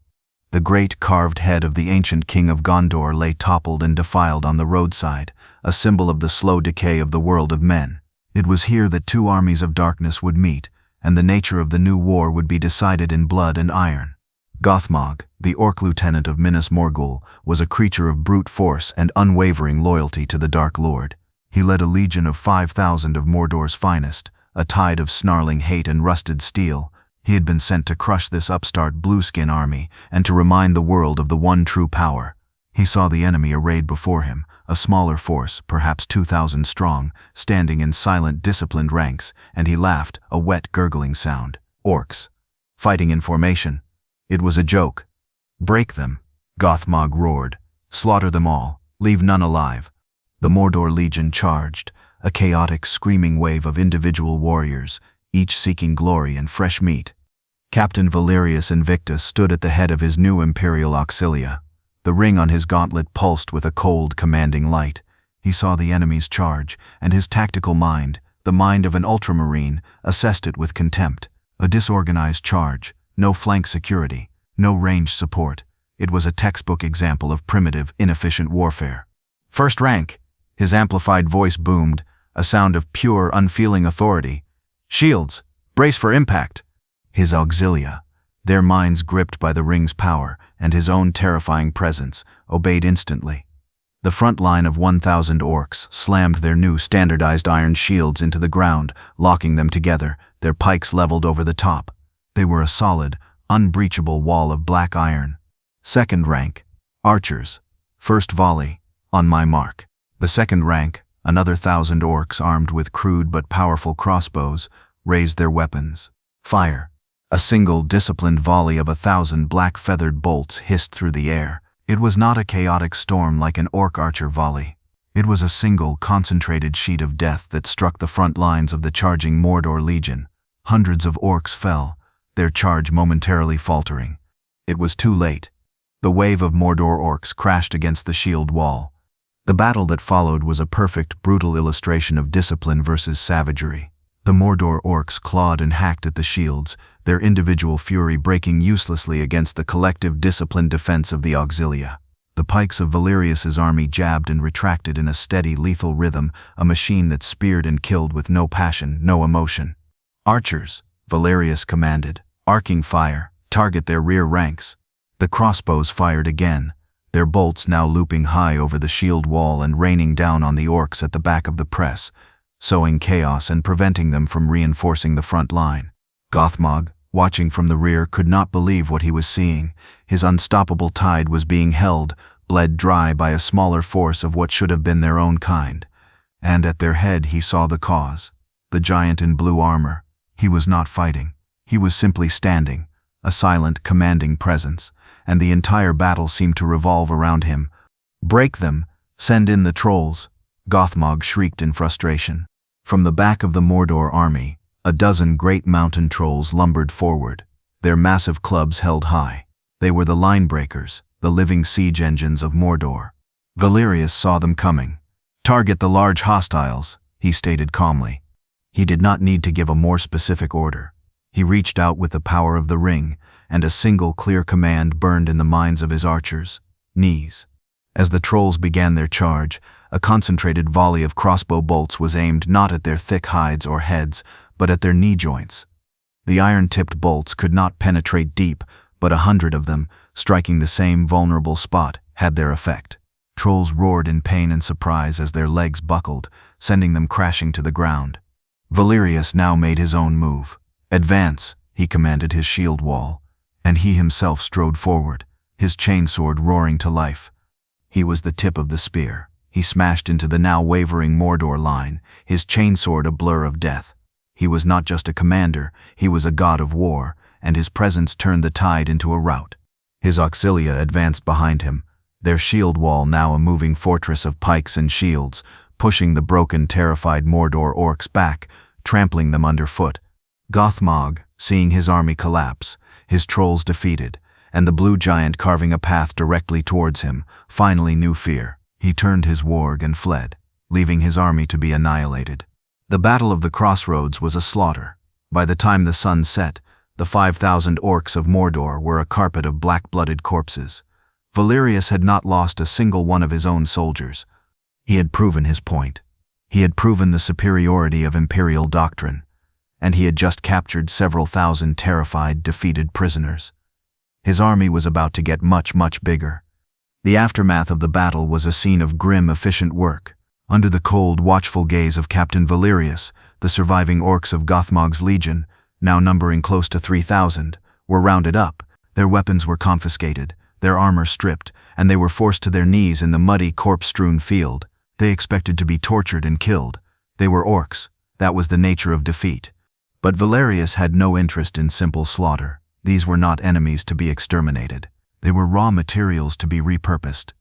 The great carved head of the ancient king of Gondor lay toppled and defiled on the roadside, a symbol of the slow decay of the world of men. It was here that two armies of darkness would meet, and the nature of the new war would be decided in blood and iron. Gothmog, the orc lieutenant of Minas Morgul, was a creature of brute force and unwavering loyalty to the Dark Lord. He led a legion of 5,000 of Mordor's finest, a tide of snarling hate and rusted steel. He had been sent to crush this upstart blueskin army and to remind the world of the one true power. He saw the enemy arrayed before him, a smaller force, perhaps 2,000 strong, standing in silent, disciplined ranks, and he laughed, a wet, gurgling sound. "Orcs. Fighting in formation. It was a joke." "Break them," Gothmog roared. "Slaughter them all. Leave none alive." The Mordor Legion charged, a chaotic, screaming wave of individual warriors, each seeking glory and fresh meat. Captain Valerius Invictus stood at the head of his new imperial auxilia. The ring on his gauntlet pulsed with a cold, commanding light. He saw the enemy's charge, and his tactical mind, the mind of an ultramarine, assessed it with contempt. A disorganized charge, no flank security, no range support. It was a textbook example of primitive, inefficient warfare. "First rank," his amplified voice boomed, a sound of pure, unfeeling authority. "Shields, brace for impact." His auxilia, their minds gripped by the ring's power and his own terrifying presence, obeyed instantly. The front line of 1,000 orcs slammed their new standardized iron shields into the ground, locking them together, their pikes leveled over the top. They were a solid, unbreachable wall of black iron. "Second rank, archers. First volley, on my mark." The second rank, another 1,000 orcs armed with crude but powerful crossbows, raised their weapons. "Fire." A single, disciplined volley of 1,000 black-feathered bolts hissed through the air. It was not a chaotic storm like an orc archer volley. It was a single, concentrated sheet of death that struck the front lines of the charging Mordor Legion. Hundreds of orcs fell, their charge momentarily faltering. It was too late. The wave of Mordor orcs crashed against the shield wall. The battle that followed was a perfect, brutal illustration of discipline versus savagery. The Mordor orcs clawed and hacked at the shields, their individual fury breaking uselessly against the collective disciplined defense of the Auxilia. The pikes of Valerius's army jabbed and retracted in a steady, lethal rhythm, a machine that speared and killed with no passion, no emotion. "Archers," Valerius commanded, "arcing fire, target their rear ranks." The crossbows fired again, their bolts now looping high over the shield wall and raining down on the orcs at the back of the press, sowing chaos and preventing them from reinforcing the front line. Gothmog, watching from the rear, could not believe what he was seeing. His unstoppable tide was being held, bled dry by a smaller force of what should have been their own kind. And at their head he saw the cause, the giant in blue armor. He was not fighting. He was simply standing, a silent, commanding presence, and the entire battle seemed to revolve around him. "Break them! Send in the trolls!" Gothmog shrieked in frustration. From the back of the Mordor army, a dozen great mountain trolls lumbered forward, their massive clubs held high. They were the line breakers, the living siege engines of Mordor. Valerius saw them coming. "Target the large hostiles," he stated calmly. He did not need to give a more specific order. He reached out with the power of the ring, and a single clear command burned in the minds of his archers: knees. As the trolls began their charge, a concentrated volley of crossbow bolts was aimed not at their thick hides or heads, but at their knee joints. The iron-tipped bolts could not penetrate deep, but 100 of them, striking the same vulnerable spot, had their effect. Trolls roared in pain and surprise as their legs buckled, sending them crashing to the ground. Valerius now made his own move. "Advance," he commanded his shield wall, and he himself strode forward, his chainsword roaring to life. He was the tip of the spear. He smashed into the now wavering Mordor line, his chainsword a blur of death. He was not just a commander, he was a god of war, and his presence turned the tide into a rout. His auxilia advanced behind him, their shield wall now a moving fortress of pikes and shields, pushing the broken, terrified Mordor orcs back, trampling them underfoot. Gothmog, seeing his army collapse, his trolls defeated, and the blue giant carving a path directly towards him, finally knew fear. He turned his warg and fled, leaving his army to be annihilated. The Battle of the Crossroads was a slaughter. By the time the sun set, the 5,000 orcs of Mordor were a carpet of black-blooded corpses. Valerius had not lost a single one of his own soldiers. He had proven his point. He had proven the superiority of imperial doctrine, and he had just captured several thousand terrified, defeated prisoners. His army was about to get much, much bigger. The aftermath of the battle was a scene of grim, efficient work. Under the cold, watchful gaze of Captain Valerius, the surviving orcs of Gothmog's legion, now numbering close to 3,000, were rounded up, their weapons were confiscated, their armor stripped, and they were forced to their knees in the muddy, corpse-strewn field. They expected to be tortured and killed. They were orcs. That was the nature of defeat. But Valerius had no interest in simple slaughter. These were not enemies to be exterminated. They were raw materials to be repurposed.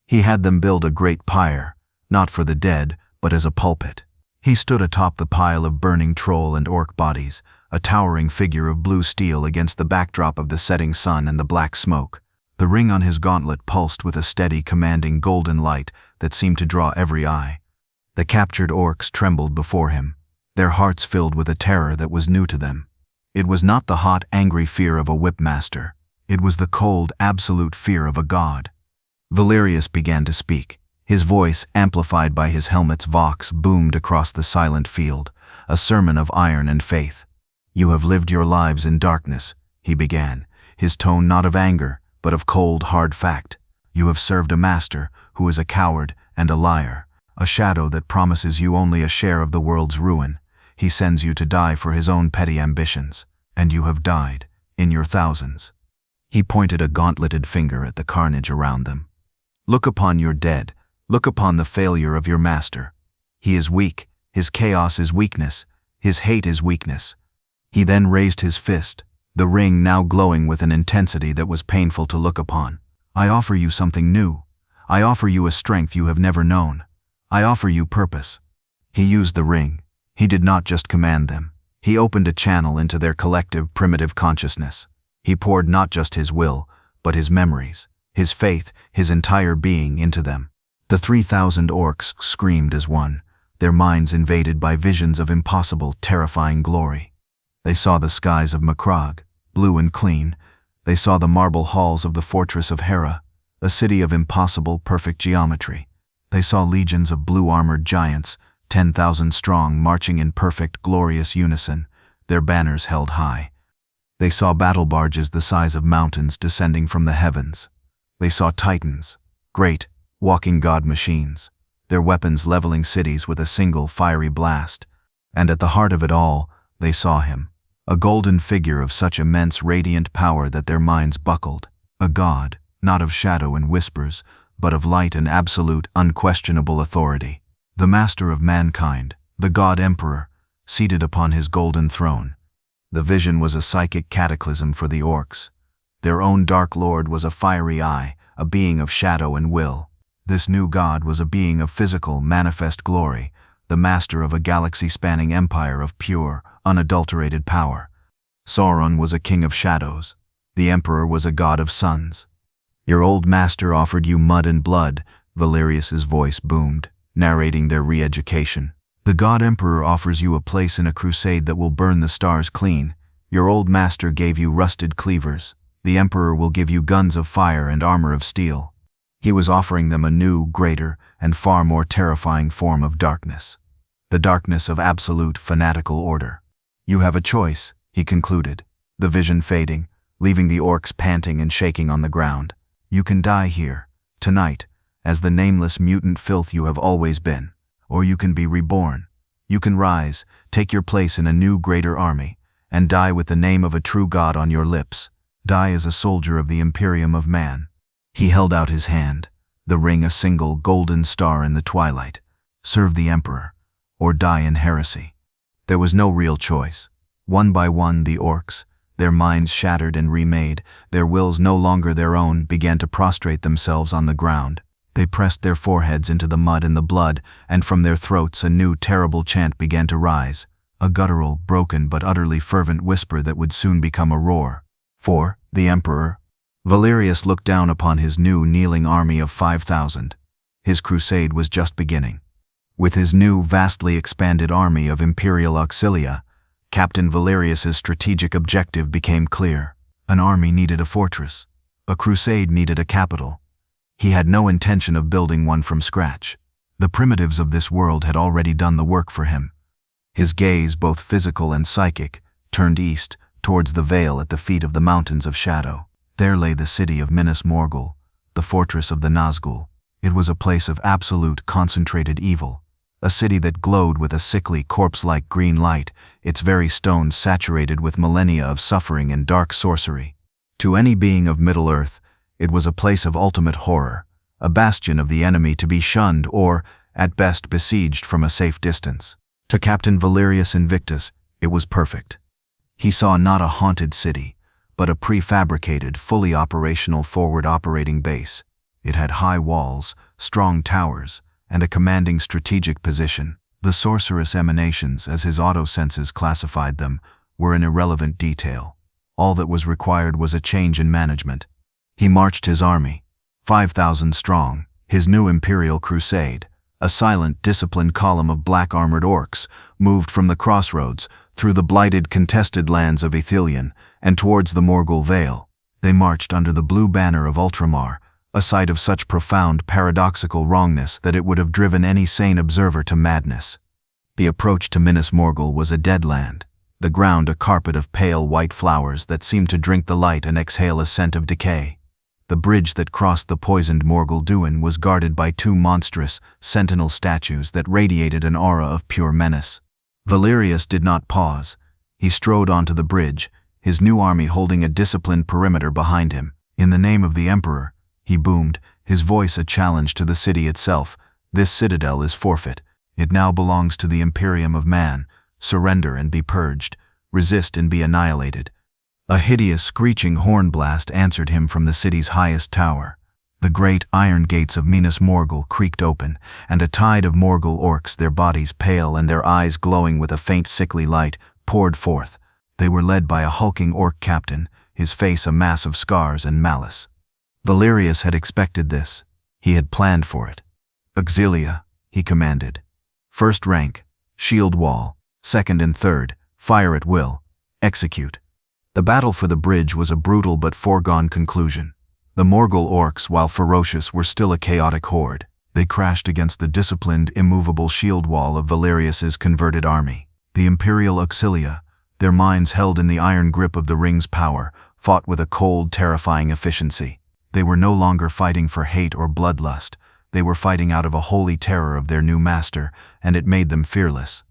He had them build a great pyre, not for the dead, but as a pulpit. He stood atop the pile of burning troll and orc bodies, a towering figure of blue steel against the backdrop of the setting sun and the black smoke. The ring on his gauntlet pulsed with a steady, commanding golden light that seemed to draw every eye. The captured orcs trembled before him, their hearts filled with a terror that was new to them. It was not the hot, angry fear of a whipmaster. It was the cold, absolute fear of a god. Valerius began to speak. His voice, amplified by his helmet's vox, boomed across the silent field, a sermon of iron and faith. "You have lived your lives in darkness," he began, his tone not of anger, but of cold, hard fact. "You have served a master who is a coward and a liar, a shadow that promises you only a share of the world's ruin. He sends you to die for his own petty ambitions, and you have died, in your thousands." He pointed a gauntleted finger at the carnage around them. "Look upon your dead. Look upon the failure of your master. He is weak. His chaos is weakness. His hate is weakness." He then raised his fist, the ring now glowing with an intensity that was painful to look upon. "I offer you something new. I offer you a strength you have never known. I offer you purpose." He used the ring. He did not just command them. He opened a channel into their collective, primitive consciousness. He poured not just his will, but his memories, his faith, his entire being into them. The 3,000 orcs screamed as one, their minds invaded by visions of impossible, terrifying glory. They saw the skies of Macragge, blue and clean. They saw the marble halls of the fortress of Hera, a city of impossible, perfect geometry. They saw legions of blue-armored giants, 10,000 strong, marching in perfect, glorious unison, their banners held high. They saw battle barges the size of mountains descending from the heavens. They saw titans, great, walking god machines, their weapons leveling cities with a single fiery blast. And at the heart of it all, they saw him, a golden figure of such immense radiant power that their minds buckled, a god, not of shadow and whispers, but of light and absolute, unquestionable authority. The master of mankind, the god emperor, seated upon his golden throne. The vision was a psychic cataclysm for the orcs. Their own dark lord was a fiery eye, a being of shadow and will. This new god was a being of physical, manifest glory, the master of a galaxy-spanning empire of pure, unadulterated power. Sauron was a king of shadows. The emperor was a god of suns. Your old master offered you mud and blood, Valerius's voice boomed, narrating their re-education. The god emperor offers you a place in a crusade that will burn the stars clean. Your old master gave you rusted cleavers. The emperor will give you guns of fire and armor of steel. He was offering them a new, greater, and far more terrifying form of darkness. The darkness of absolute, fanatical order. You have a choice, he concluded, the vision fading, leaving the orcs panting and shaking on the ground. You can die here, tonight, as the nameless mutant filth you have always been. Or you can be reborn. You can rise, take your place in a new greater army, and die with the name of a true god on your lips. Die as a soldier of the Imperium of Man. He held out his hand, the ring a single golden star in the twilight. Serve the Emperor, or die in heresy. There was no real choice. One by one, the orcs, their minds shattered and remade, their wills no longer their own, began to prostrate themselves on the ground. They pressed their foreheads into the mud and the blood, and from their throats a new terrible chant began to rise, a guttural, broken but utterly fervent whisper that would soon become a roar. For the Emperor. Valerius looked down upon his new kneeling army of 5,000. His crusade was just beginning. With his new, vastly expanded army of Imperial Auxilia, Captain Valerius's strategic objective became clear. An army needed a fortress. A crusade needed a capital. He had no intention of building one from scratch. The primitives of this world had already done the work for him. His gaze, both physical and psychic, turned east, towards the vale at the feet of the Mountains of Shadow. There lay the city of Minas Morgul, the fortress of the Nazgul. It was a place of absolute, concentrated evil, a city that glowed with a sickly, corpse-like green light, its very stones saturated with millennia of suffering and dark sorcery. To any being of Middle-earth, it was a place of ultimate horror, a bastion of the enemy to be shunned or, at best, besieged from a safe distance. To Captain Valerius Invictus, it was perfect. He saw not a haunted city, but a prefabricated, fully operational forward operating base. It had high walls, strong towers, and a commanding strategic position. The sorcerous emanations, as his auto-senses classified them, were an irrelevant detail. All that was required was a change in management. He marched his army, 5,000 strong, his new imperial crusade. A silent, disciplined column of black-armored orcs moved from the crossroads through the blighted, contested lands of Ithilien and towards the Morgul Vale. They marched under the blue banner of Ultramar, a sight of such profound, paradoxical wrongness that it would have driven any sane observer to madness. The approach to Minas Morgul was a dead land, the ground a carpet of pale white flowers that seemed to drink the light and exhale a scent of decay. The bridge that crossed the poisoned Morgul Duin was guarded by two monstrous, sentinel statues that radiated an aura of pure menace. Valerius did not pause. He strode onto the bridge, his new army holding a disciplined perimeter behind him. In the name of the Emperor, he boomed, his voice a challenge to the city itself. This citadel is forfeit. It now belongs to the Imperium of Man. Surrender and be purged. Resist and be annihilated. A hideous, screeching horn blast answered him from the city's highest tower. The great iron gates of Minas Morgul creaked open, and a tide of Morgul orcs, their bodies pale and their eyes glowing with a faint sickly light, poured forth. They were led by a hulking orc captain, his face a mass of scars and malice. Valerius had expected this. He had planned for it. "Auxilia," he commanded. First rank, shield wall. Second and third, fire at will. Execute. The battle for the bridge was a brutal but foregone conclusion. The Morgul orcs, while ferocious, were still a chaotic horde. They crashed against the disciplined, immovable shield wall of Valerius's converted army. The Imperial Auxilia, their minds held in the iron grip of the ring's power, fought with a cold, terrifying efficiency. They were no longer fighting for hate or bloodlust. They were fighting out of a holy terror of their new master, and it made them fearless.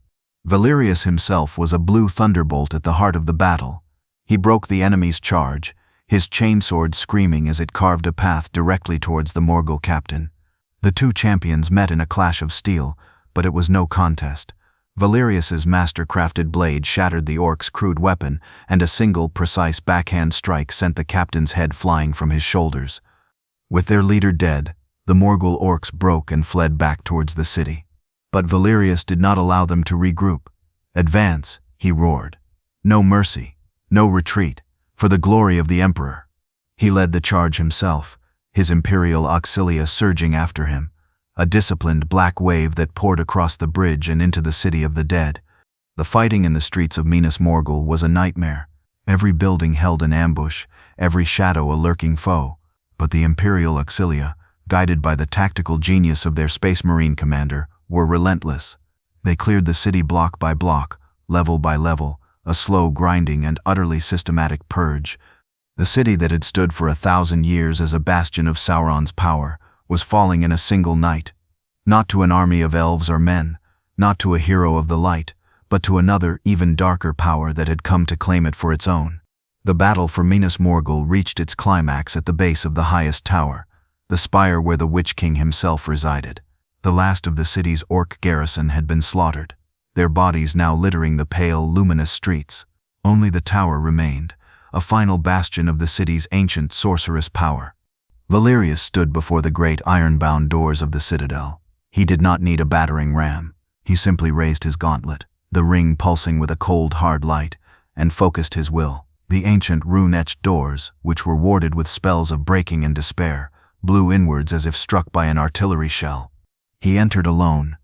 Valerius himself was a blue thunderbolt at the heart of the battle. He broke the enemy's charge, his chainsword screaming as it carved a path directly towards the Morgul captain. The two champions met in a clash of steel, but it was no contest. Valerius's master-crafted blade shattered the orc's crude weapon, and a single, precise backhand strike sent the captain's head flying from his shoulders. With their leader dead, the Morgul orcs broke and fled back towards the city. But Valerius did not allow them to regroup. "Advance," he roared. "No mercy, no retreat, for the glory of the Emperor." He led the charge himself, his Imperial Auxilia surging after him, a disciplined black wave that poured across the bridge and into the city of the dead. The fighting in the streets of Minas Morgul was a nightmare. Every building held an ambush, every shadow a lurking foe. But the Imperial Auxilia, guided by the tactical genius of their Space Marine commander, were relentless. They cleared the city block by block, level by level, a slow, grinding, and utterly systematic purge. The city that had stood for 1,000 years as a bastion of Sauron's power was falling in a single night. Not to an army of elves or men, not to a hero of the light, but to another, even darker power that had come to claim it for its own. The battle for Minas Morgul reached its climax at the base of the highest tower, the spire where the Witch King himself resided. The last of the city's orc garrison had been slaughtered, their bodies now littering the pale, luminous streets. Only the tower remained, a final bastion of the city's ancient sorcerous power. Valerius stood before the great iron-bound doors of the citadel. He did not need a battering ram. He simply raised his gauntlet, the ring pulsing with a cold, hard light, and focused his will. The ancient rune-etched doors, which were warded with spells of breaking and despair, blew inwards as if struck by an artillery shell. He entered alone.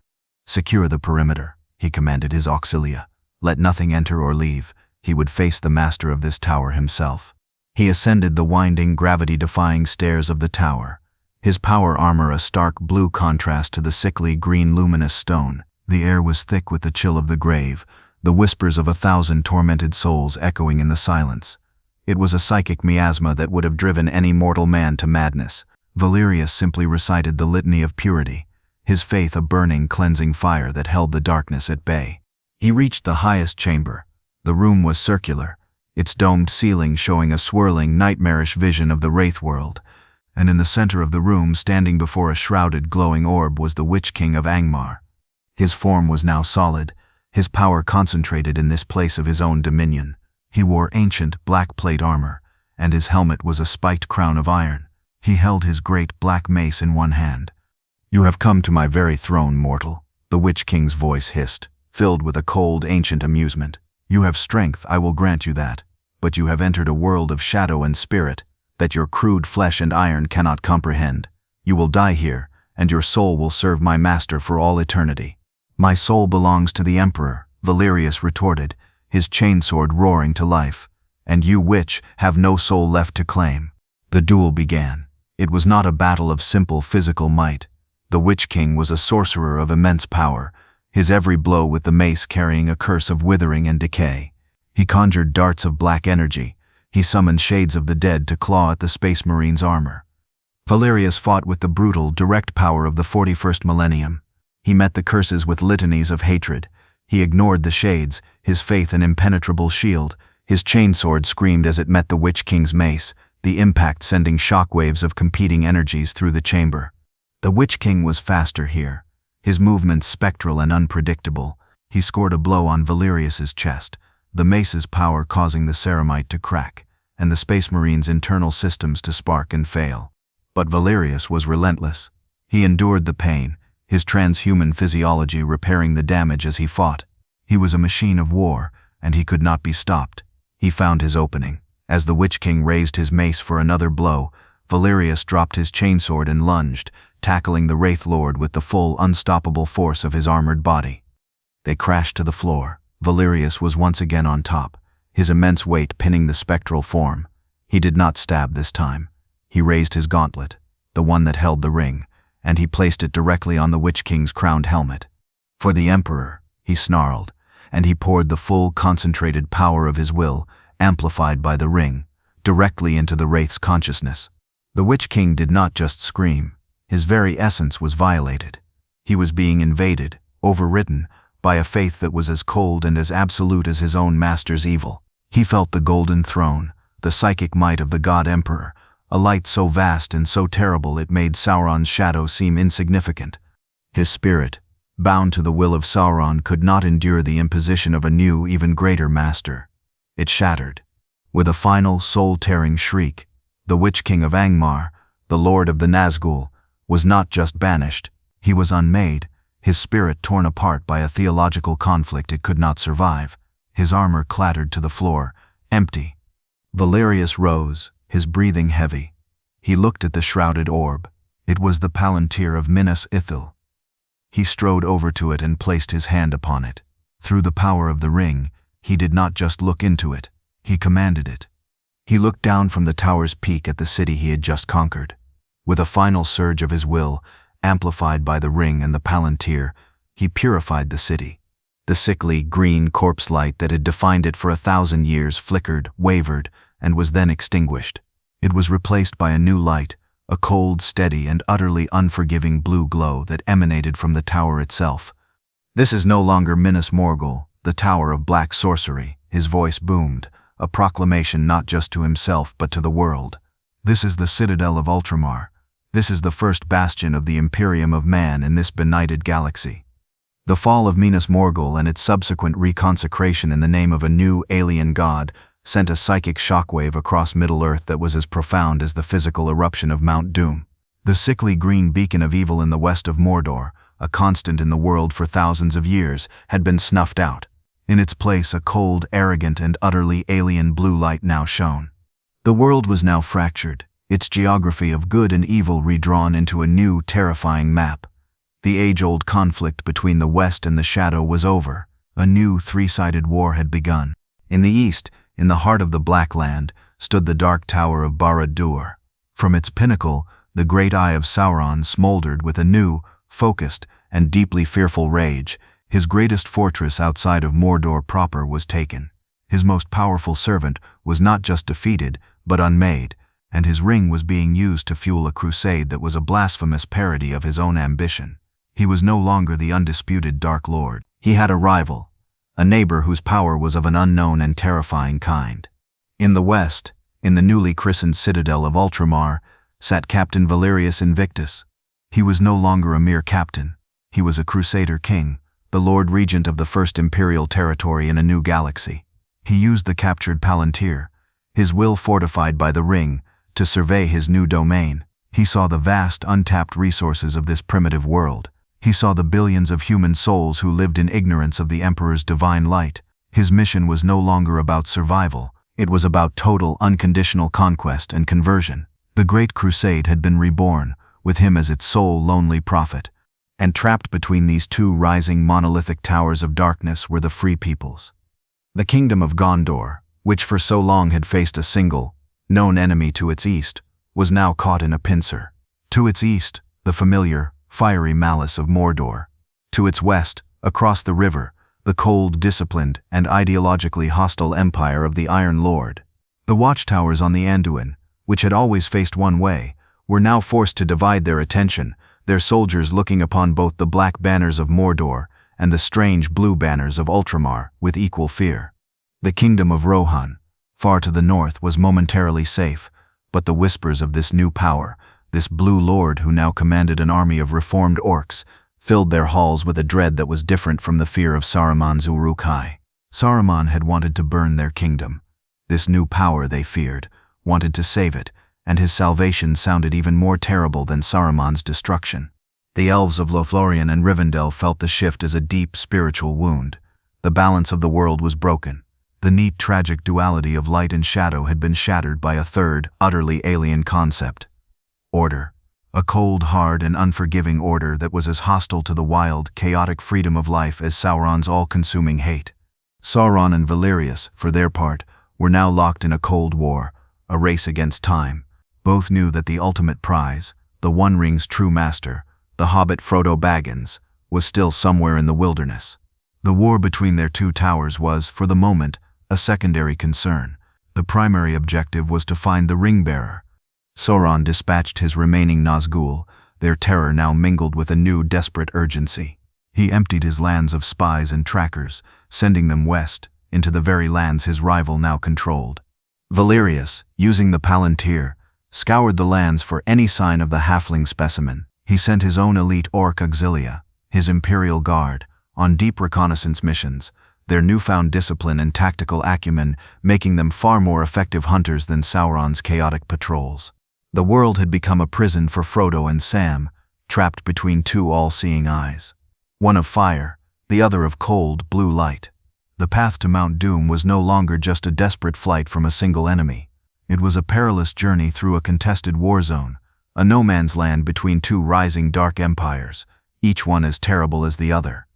"Secure the perimeter," he commanded his auxilia. "Let nothing enter or leave." He would face the master of this tower himself. He ascended the winding, gravity-defying stairs of the tower, his power armor a stark blue contrast to the sickly green luminous stone. The air was thick with the chill of the grave, the whispers of 1,000 tormented souls echoing in the silence. It was a psychic miasma that would have driven any mortal man to madness. Valerius simply recited the litany of purity, his faith a burning, cleansing fire that held the darkness at bay. He reached the highest chamber. The room was circular, its domed ceiling showing a swirling, nightmarish vision of the Wraith world, and in the center of the room, standing before a shrouded, glowing orb, was the Witch King of Angmar. His form was now solid, his power concentrated in this place of his own dominion. He wore ancient, black plate armor, and his helmet was a spiked crown of iron. He held his great black mace in one hand. "You have come to my very throne, mortal," the Witch King's voice hissed, filled with a cold, ancient amusement. "You have strength, I will grant you that, but you have entered a world of shadow and spirit that your crude flesh and iron cannot comprehend. You will die here, and your soul will serve my master for all eternity." "My soul belongs to the Emperor," Valerius retorted, his chainsword roaring to life. "And you, witch, have no soul left to claim." The duel began. It was not a battle of simple physical might. The Witch King was a sorcerer of immense power, his every blow with the mace carrying a curse of withering and decay. He conjured darts of black energy. He summoned shades of the dead to claw at the Space Marine's armor. Valerius fought with the brutal, direct power of the 41st millennium. He met the curses with litanies of hatred. He ignored the shades, his faith an impenetrable shield. His chainsword screamed as it met the Witch King's mace, the impact sending shockwaves of competing energies through the chamber. The Witch King was faster here, his movements spectral and unpredictable. He scored a blow on Valerius's chest, the mace's power causing the ceramite to crack, and the Space Marine's internal systems to spark and fail. But Valerius was relentless. He endured the pain, his transhuman physiology repairing the damage as he fought. He was a machine of war, and he could not be stopped. He found his opening. As the Witch King raised his mace for another blow, Valerius dropped his chainsword and lunged, tackling the Wraith Lord with the full, unstoppable force of his armored body. They crashed to the floor. Valerius was once again on top, his immense weight pinning the spectral form. He did not stab this time. He raised his gauntlet, the one that held the ring, and he placed it directly on the Witch King's crowned helmet. For the Emperor, he snarled, and he poured the full, concentrated power of his will, amplified by the ring, directly into the Wraith's consciousness. The Witch King did not just scream. His very essence was violated. He was being invaded, overridden, by a faith that was as cold and as absolute as his own master's evil. He felt the golden throne, the psychic might of the God Emperor, a light so vast and so terrible it made Sauron's shadow seem insignificant. His spirit, bound to the will of Sauron, could not endure the imposition of a new, even greater master. It shattered. With a final, soul-tearing shriek, the Witch King of Angmar, the Lord of the Nazgul, was not just banished, he was unmade, his spirit torn apart by a theological conflict it could not survive. His armor clattered to the floor, empty. Valerius rose, his breathing heavy. He looked at the shrouded orb. It was the Palantir of Minas Ithil. He strode over to it and placed his hand upon it. Through the power of the ring, he did not just look into it, he commanded it. He looked down from the tower's peak at the city he had just conquered. With a final surge of his will, amplified by the ring and the Palantir, he purified the city. The sickly, green corpse light that had defined it for 1,000 years flickered, wavered, and was then extinguished. It was replaced by a new light, a cold, steady, and utterly unforgiving blue glow that emanated from the tower itself. "This is no longer Minas Morgul, the Tower of Black Sorcery," his voice boomed, a proclamation not just to himself but to the world. "This is the citadel of Ultramar. This is the first bastion of the Imperium of Man in this benighted galaxy." The fall of Minas Morgul and its subsequent reconsecration in the name of a new alien god sent a psychic shockwave across Middle-earth that was as profound as the physical eruption of Mount Doom. The sickly green beacon of evil in the west of Mordor, a constant in the world for thousands of years, had been snuffed out. In its place, a cold, arrogant, and utterly alien blue light now shone. The world was now fractured, its geography of good and evil redrawn into a new, terrifying map. The age-old conflict between the West and the Shadow was over. A new, three-sided war had begun. In the east, in the heart of the Black Land, stood the dark tower of Barad-dûr. From its pinnacle, the great eye of Sauron smoldered with a new, focused, and deeply fearful rage. His greatest fortress outside of Mordor proper was taken. His most powerful servant was not just defeated, but unmade, and his ring was being used to fuel a crusade that was a blasphemous parody of his own ambition. He was no longer the undisputed Dark Lord. He had a rival, a neighbor whose power was of an unknown and terrifying kind. In the west, in the newly christened citadel of Ultramar, sat Captain Valerius Invictus. He was no longer a mere captain. He was a Crusader king, the Lord Regent of the first imperial territory in a new galaxy. He used the captured Palantir, his will fortified by the ring, to survey his new domain. He saw the vast, untapped resources of this primitive world. He saw the billions of human souls who lived in ignorance of the Emperor's divine light. His mission was no longer about survival. It was about total, unconditional conquest and conversion. The Great Crusade had been reborn, with him as its sole lonely prophet. And trapped between these two rising monolithic towers of darkness were the free peoples. The kingdom of Gondor, which for so long had faced a single, known enemy to its east, was now caught in a pincer. To its east, the familiar, fiery malice of Mordor. To its west, across the river, the cold, disciplined, and ideologically hostile empire of the Iron Lord. The watchtowers on the Anduin, which had always faced one way, were now forced to divide their attention, their soldiers looking upon both the black banners of Mordor and the strange blue banners of Ultramar with equal fear. The kingdom of Rohan, far to the north, was momentarily safe, but the whispers of this new power, this blue lord who now commanded an army of reformed orcs, filled their halls with a dread that was different from the fear of Saruman's Uruk-hai. Saruman had wanted to burn their kingdom. This new power, they feared, wanted to save it, and his salvation sounded even more terrible than Saruman's destruction. The elves of Lothlorien and Rivendell felt the shift as a deep spiritual wound. The balance of the world was broken. The neat, tragic duality of light and shadow had been shattered by a third, utterly alien concept. Order. A cold, hard, and unforgiving order that was as hostile to the wild, chaotic freedom of life as Sauron's all-consuming hate. Sauron and Valerius, for their part, were now locked in a cold war, a race against time. Both knew that the ultimate prize, the One Ring's true master, the hobbit Frodo Baggins, was still somewhere in the wilderness. The war between their two towers was, for the moment, a secondary concern. The primary objective was to find the ring-bearer. Sauron dispatched his remaining Nazgûl, their terror now mingled with a new desperate urgency. He emptied his lands of spies and trackers, sending them west, into the very lands his rival now controlled. Valerius, using the Palantir, scoured the lands for any sign of the halfling specimen. He sent his own elite orc auxilia, his Imperial Guard, on deep reconnaissance missions, their newfound discipline and tactical acumen making them far more effective hunters than Sauron's chaotic patrols. The world had become a prison for Frodo and Sam, trapped between two all-seeing eyes. One of fire, the other of cold, blue light. The path to Mount Doom was no longer just a desperate flight from a single enemy. It was a perilous journey through a contested war zone, a no-man's land between two rising dark empires, each one as terrible as the other.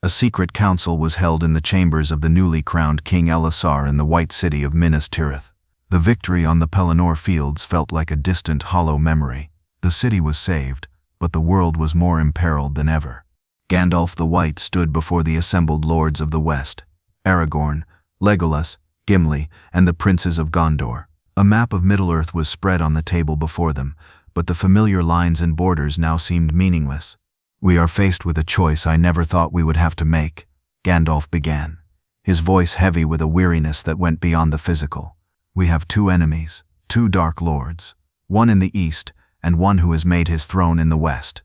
A secret council was held in the chambers of the newly crowned King Elessar in the White City of Minas Tirith. The victory on the Pelennor fields felt like a distant, hollow memory. The city was saved, but the world was more imperiled than ever. Gandalf the White stood before the assembled lords of the West, Aragorn, Legolas, Gimli, and the princes of Gondor. A map of Middle-earth was spread on the table before them, but the familiar lines and borders now seemed meaningless. "We are faced with a choice I never thought we would have to make," Gandalf began, his voice heavy with a weariness that went beyond the physical. "We have two enemies, two dark lords, one in the east and one who has made his throne in the west."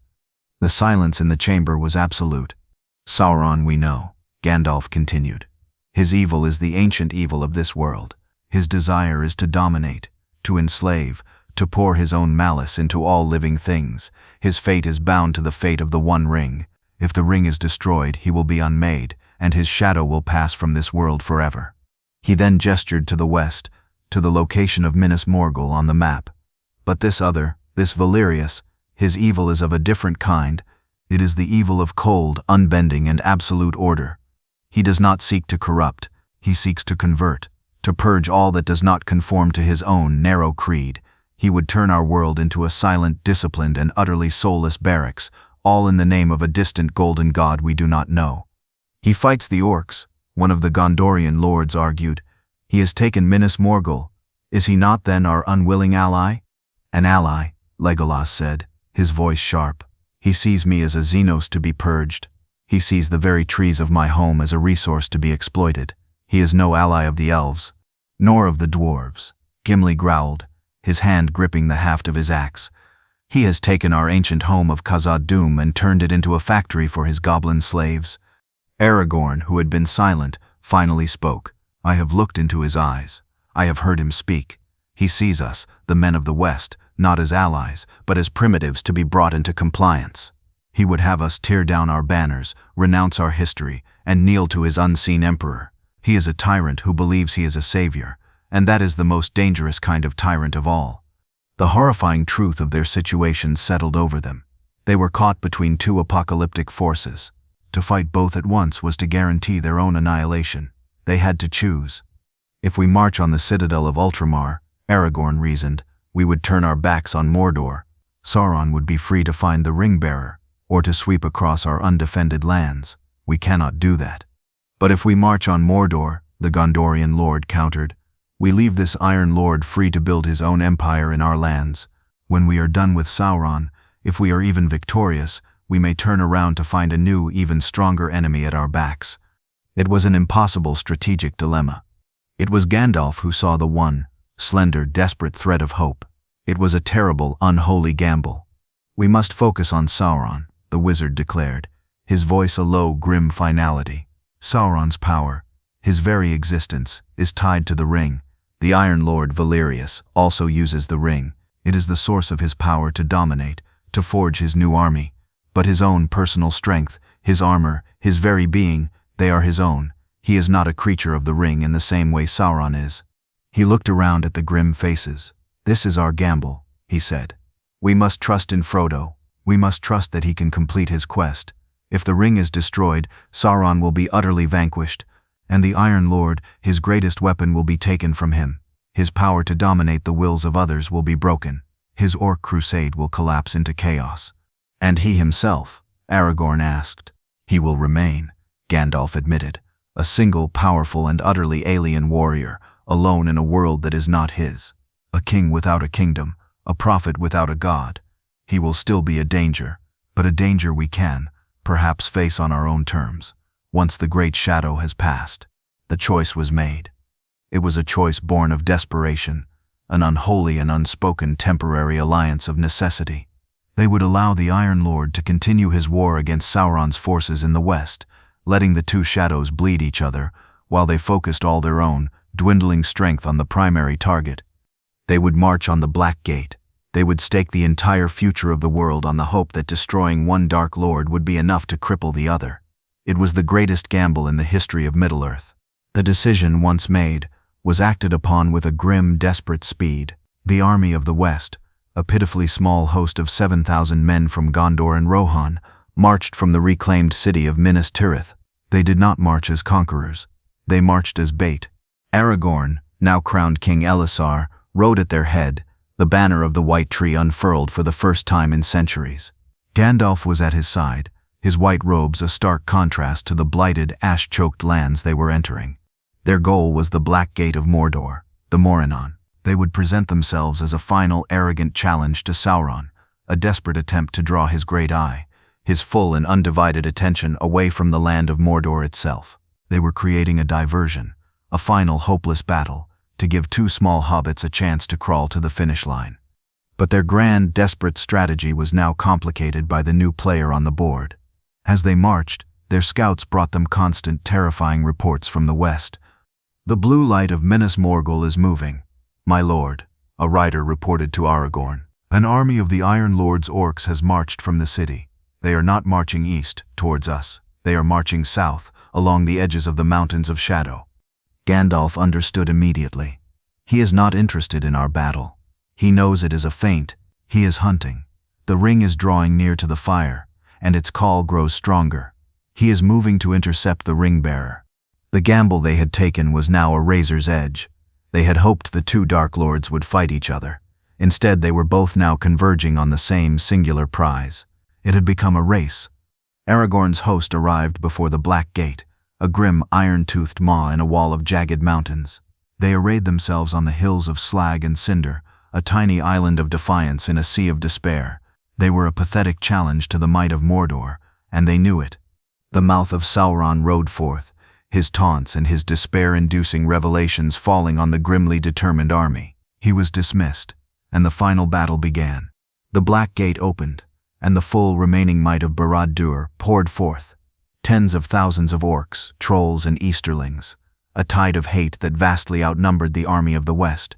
The silence in the chamber was absolute. "Sauron we know," Gandalf continued. "His evil is the ancient evil of this world. His desire is to dominate, to enslave, to pour his own malice into all living things. His fate is bound to the fate of the One Ring. If the ring is destroyed, he will be unmade, and his shadow will pass from this world forever." He then gestured to the west, to the location of Minas Morgul on the map. "But this other, this Valerius, his evil is of a different kind. It is the evil of cold, unbending, and absolute order. He does not seek to corrupt, he seeks to convert, to purge all that does not conform to his own narrow creed. He would turn our world into a silent, disciplined, and utterly soulless barracks, all in the name of a distant golden god we do not know." "He fights the orcs," one of the Gondorian lords argued. "He has taken Minas Morgul. Is he not then our unwilling ally?" "An ally," Legolas said, his voice sharp. "He sees me as a Xenos to be purged. He sees the very trees of my home as a resource to be exploited. He is no ally of the elves, nor of the dwarves," Gimli growled, his hand gripping the haft of his axe. "He has taken our ancient home of Khazad-dûm and turned it into a factory for his goblin slaves." Aragorn, who had been silent, finally spoke. "I have looked into his eyes. I have heard him speak. He sees us, the men of the West, not as allies, but as primitives to be brought into compliance. He would have us tear down our banners, renounce our history, and kneel to his unseen emperor. He is a tyrant who believes he is a savior, and that is the most dangerous kind of tyrant of all." The horrifying truth of their situation settled over them. They were caught between two apocalyptic forces. To fight both at once was to guarantee their own annihilation. They had to choose. "If we march on the citadel of Ultramar," Aragorn reasoned, "we would turn our backs on Mordor. Sauron would be free to find the ring-bearer, or to sweep across our undefended lands. We cannot do that." "But if we march on Mordor," the Gondorian lord countered, "we leave this Iron Lord free to build his own empire in our lands. When we are done with Sauron, if we are even victorious, we may turn around to find a new, even stronger enemy at our backs." It was an impossible strategic dilemma. It was Gandalf who saw the one, slender, desperate thread of hope. It was a terrible, unholy gamble. "We must focus on Sauron," the wizard declared, his voice a low, grim finality. "Sauron's power, his very existence, is tied to the ring. The Iron Lord Valerius also uses the ring. It is the source of his power to dominate, to forge his new army. But his own personal strength, his armor, his very being, they are his own. He is not a creature of the ring in the same way Sauron is." He looked around at the grim faces. "This is our gamble," he said. We must trust in Frodo. We must trust that he can complete his quest. If the ring is destroyed, Sauron will be utterly vanquished, and the Iron Lord, his greatest weapon, will be taken from him. His power to dominate the wills of others will be broken. His Orc crusade will collapse into chaos. And he himself, Aragorn asked. He will remain, Gandalf admitted, a single, powerful, and utterly alien warrior, alone in a world that is not his. A king without a kingdom, a prophet without a god. He will still be a danger, but a danger we can, perhaps, face on our own terms. Once the great shadow has passed, the choice was made. It was a choice born of desperation, an unholy and unspoken temporary alliance of necessity. They would allow the Iron Lord to continue his war against Sauron's forces in the west, letting the two shadows bleed each other, while they focused all their own, dwindling strength on the primary target. They would march on the Black Gate. They would stake the entire future of the world on the hope that destroying one Dark Lord would be enough to cripple the other. It was the greatest gamble in the history of Middle-earth. The decision, once made, was acted upon with a grim, desperate speed. The army of the West, a pitifully small host of 7,000 men from Gondor and Rohan, marched from the reclaimed city of Minas Tirith. They did not march as conquerors. They marched as bait. Aragorn, now crowned King Elessar, rode at their head, the banner of the White Tree unfurled for the first time in centuries. Gandalf was at his side, his white robes a stark contrast to the blighted, ash-choked lands they were entering. Their goal was the Black Gate of Mordor, the Morinnon. They would present themselves as a final, arrogant challenge to Sauron, a desperate attempt to draw his great eye, his full and undivided attention away from the land of Mordor itself. They were creating a diversion, a final hopeless battle, to give two small hobbits a chance to crawl to the finish line. But their grand, desperate strategy was now complicated by the new player on the board. As they marched, their scouts brought them constant, terrifying reports from the west. "The blue light of Minas Morgul is moving, my lord," a rider reported to Aragorn. "An army of the Iron Lord's orcs has marched from the city. They are not marching east, towards us. They are marching south, along the edges of the Mountains of Shadow." Gandalf understood immediately. He is not interested in our battle. He knows it is a feint. He is hunting. The ring is drawing near to the fire, and its call grows stronger. He is moving to intercept the ring-bearer. The gamble they had taken was now a razor's edge. They had hoped the two Dark Lords would fight each other. Instead, they were both now converging on the same singular prize. It had become a race. Aragorn's host arrived before the Black Gate, a grim, iron-toothed maw in a wall of jagged mountains. They arrayed themselves on the hills of slag and cinder, a tiny island of defiance in a sea of despair. They were a pathetic challenge to the might of Mordor, and they knew it. The mouth of Sauron rode forth, his taunts and his despair-inducing revelations falling on the grimly determined army. He was dismissed, and the final battle began. The Black Gate opened, and the full remaining might of Barad-dûr poured forth. Tens of thousands of orcs, trolls, and Easterlings, a tide of hate that vastly outnumbered the army of the West.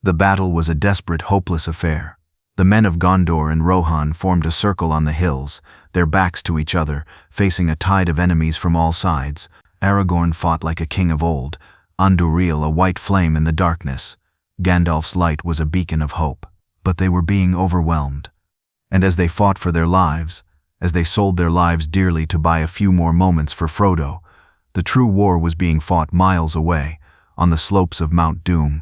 The battle was a desperate, hopeless affair. The men of Gondor and Rohan formed a circle on the hills, their backs to each other, facing a tide of enemies from all sides. Aragorn fought like a king of old, Andúril a white flame in the darkness. Gandalf's light was a beacon of hope. But they were being overwhelmed. And as they fought for their lives, as they sold their lives dearly to buy a few more moments for Frodo, the true war was being fought miles away, on the slopes of Mount Doom.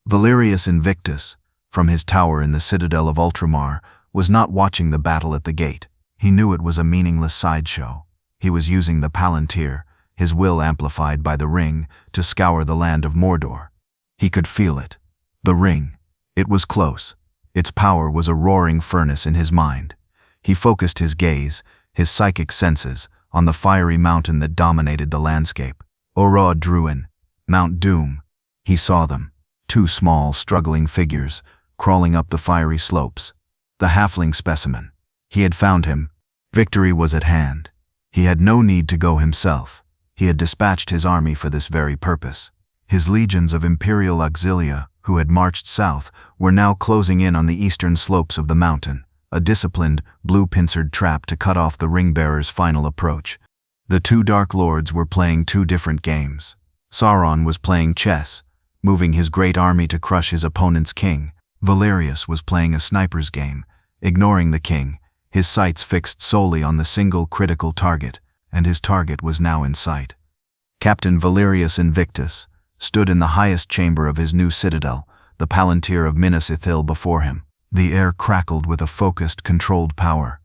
Valerius Invictus, from his tower in the citadel of Ultramar, was not watching the battle at the gate. He knew it was a meaningless sideshow. He was using the Palantir, his will amplified by the ring, to scour the land of Mordor. He could feel it. The ring. It was close. Its power was a roaring furnace in his mind. He focused his gaze, his psychic senses, on the fiery mountain that dominated the landscape. Oroad Druin, Mount Doom. He saw them, two small, struggling figures, crawling up the fiery slopes. The halfling specimen. He had found him. Victory was at hand. He had no need to go himself. He had dispatched his army for this very purpose. His legions of Imperial Auxilia, who had marched south, were now closing in on the eastern slopes of the mountain, a disciplined, blue-pincered trap to cut off the ring-bearer's final approach. The two Dark Lords were playing two different games. Sauron was playing chess, moving his great army to crush his opponent's king. Valerius was playing a sniper's game, ignoring the king, his sights fixed solely on the single critical target, and his target was now in sight. Captain Valerius Invictus stood in the highest chamber of his new citadel, the palantir of Minas Ithil before him. The air crackled with a focused, controlled power.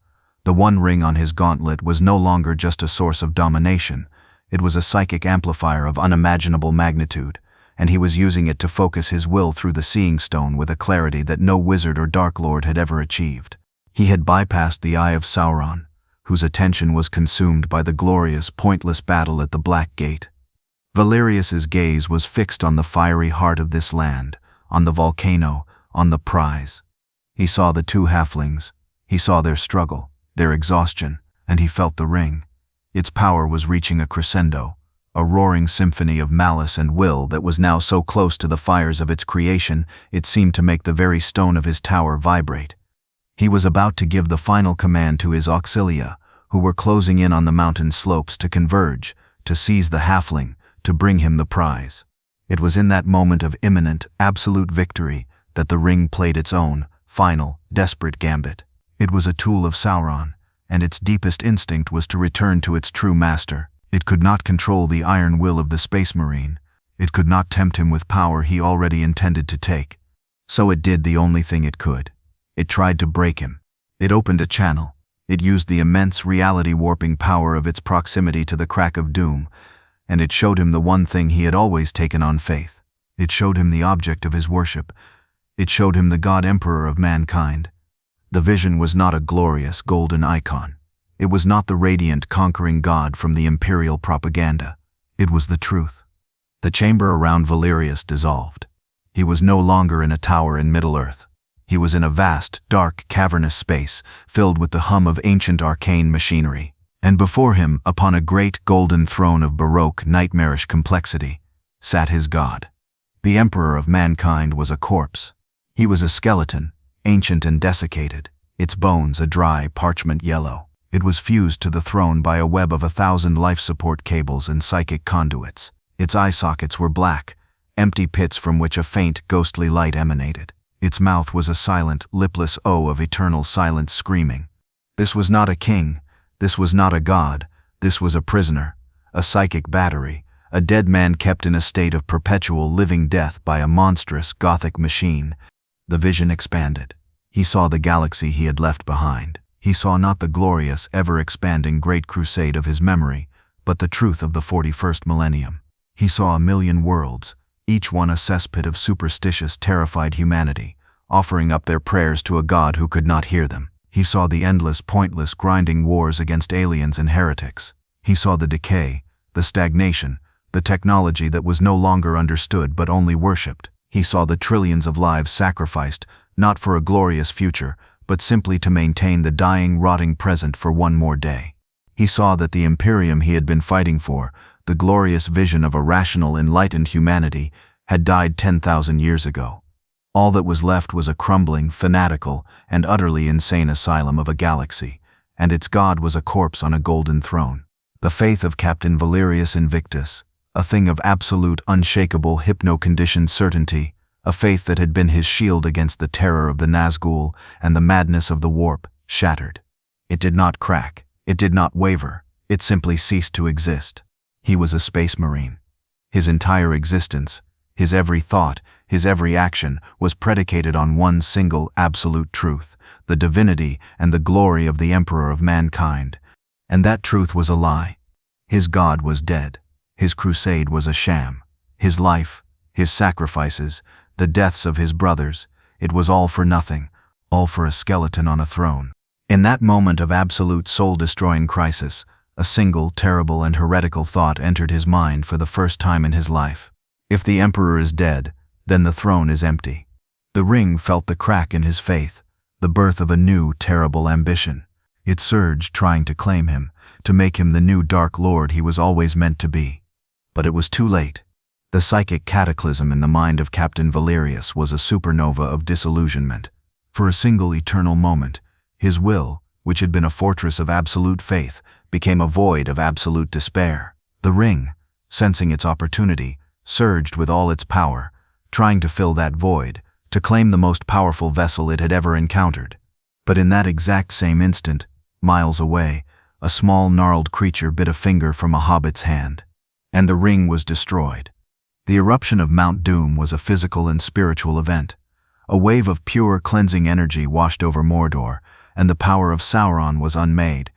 The one ring on his gauntlet was no longer just a source of domination. It was a psychic amplifier of unimaginable magnitude, and he was using it to focus his will through the Seeing Stone with a clarity that no wizard or Dark Lord had ever achieved. He had bypassed the eye of Sauron, whose attention was consumed by the glorious, pointless battle at the Black Gate. Valerius's gaze was fixed on the fiery heart of this land, on the volcano, on the prize. He saw the two halflings, he saw their struggle, their exhaustion, and he felt the ring. Its power was reaching a crescendo, a roaring symphony of malice and will that was now so close to the fires of its creation it seemed to make the very stone of his tower vibrate. He was about to give the final command to his auxilia, who were closing in on the mountain slopes, to converge, to seize the halfling, to bring him the prize. It was in that moment of imminent, absolute victory that the ring played its own, final, desperate gambit. It was a tool of Sauron, and its deepest instinct was to return to its true master. It could not control the iron will of the Space Marine. It could not tempt him with power he already intended to take. So it did the only thing it could. It tried to break him. It opened a channel. It used the immense reality-warping power of its proximity to the crack of doom, and it showed him the one thing he had always taken on faith. It showed him the object of his worship. It showed him the God-Emperor of mankind. The vision was not a glorious, golden icon. It was not the radiant, conquering God from the imperial propaganda. It was the truth. The chamber around Valerius dissolved. He was no longer in a tower in Middle-earth. He was in a vast, dark, cavernous space, filled with the hum of ancient arcane machinery. And before him, upon a great golden throne of baroque, nightmarish complexity, sat his god. The emperor of mankind was a corpse. He was a skeleton, ancient and desiccated, its bones a dry, parchment yellow. It was fused to the throne by a web of 1,000 life support cables and psychic conduits. Its eye sockets were black, empty pits from which a faint, ghostly light emanated. Its mouth was a silent, lipless O of eternal silent screaming. This was not a king. This was not a god. This was a prisoner, a psychic battery, a dead man kept in a state of perpetual living death by a monstrous, Gothic machine. The vision expanded. He saw the galaxy he had left behind. He saw not the glorious, ever-expanding great crusade of his memory, but the truth of the 41st millennium. He saw 1,000,000 worlds, each one a cesspit of superstitious, terrified humanity, offering up their prayers to a god who could not hear them. He saw the endless, pointless, grinding wars against aliens and heretics. He saw the decay, the stagnation, the technology that was no longer understood but only worshipped. He saw the trillions of lives sacrificed, not for a glorious future, but simply to maintain the dying, rotting present for one more day. He saw that the imperium he had been fighting for, the glorious vision of a rational, enlightened humanity, had died 10,000 years ago. All that was left was a crumbling, fanatical, and utterly insane asylum of a galaxy, and its god was a corpse on a golden throne. The faith of Captain Valerius Invictus, a thing of absolute, unshakable, hypno-conditioned certainty, a faith that had been his shield against the terror of the Nazgul and the madness of the warp, shattered. It did not crack. It did not waver. It simply ceased to exist. He was a space marine. His entire existence, his every thought, his every action was predicated on one single absolute truth, the divinity and the glory of the Emperor of mankind. And that truth was a lie. His God was dead. His crusade was a sham. His life, his sacrifices, the deaths of his brothers, it was all for nothing, all for a skeleton on a throne. In that moment of absolute soul-destroying crisis, a single, terrible, and heretical thought entered his mind for the first time in his life. If the Emperor is dead, then the throne is empty. The ring felt the crack in his faith, the birth of a new, terrible ambition. It surged, trying to claim him, to make him the new Dark Lord he was always meant to be. But it was too late. The psychic cataclysm in the mind of Captain Valerius was a supernova of disillusionment. For a single eternal moment, his will, which had been a fortress of absolute faith, became a void of absolute despair. The ring, sensing its opportunity, surged with all its power, trying to fill that void, to claim the most powerful vessel it had ever encountered. But in that exact same instant, miles away, a small gnarled creature bit a finger from a hobbit's hand, and the ring was destroyed. The eruption of Mount Doom was a physical and spiritual event. A wave of pure, cleansing energy washed over Mordor, and the power of Sauron was unmade.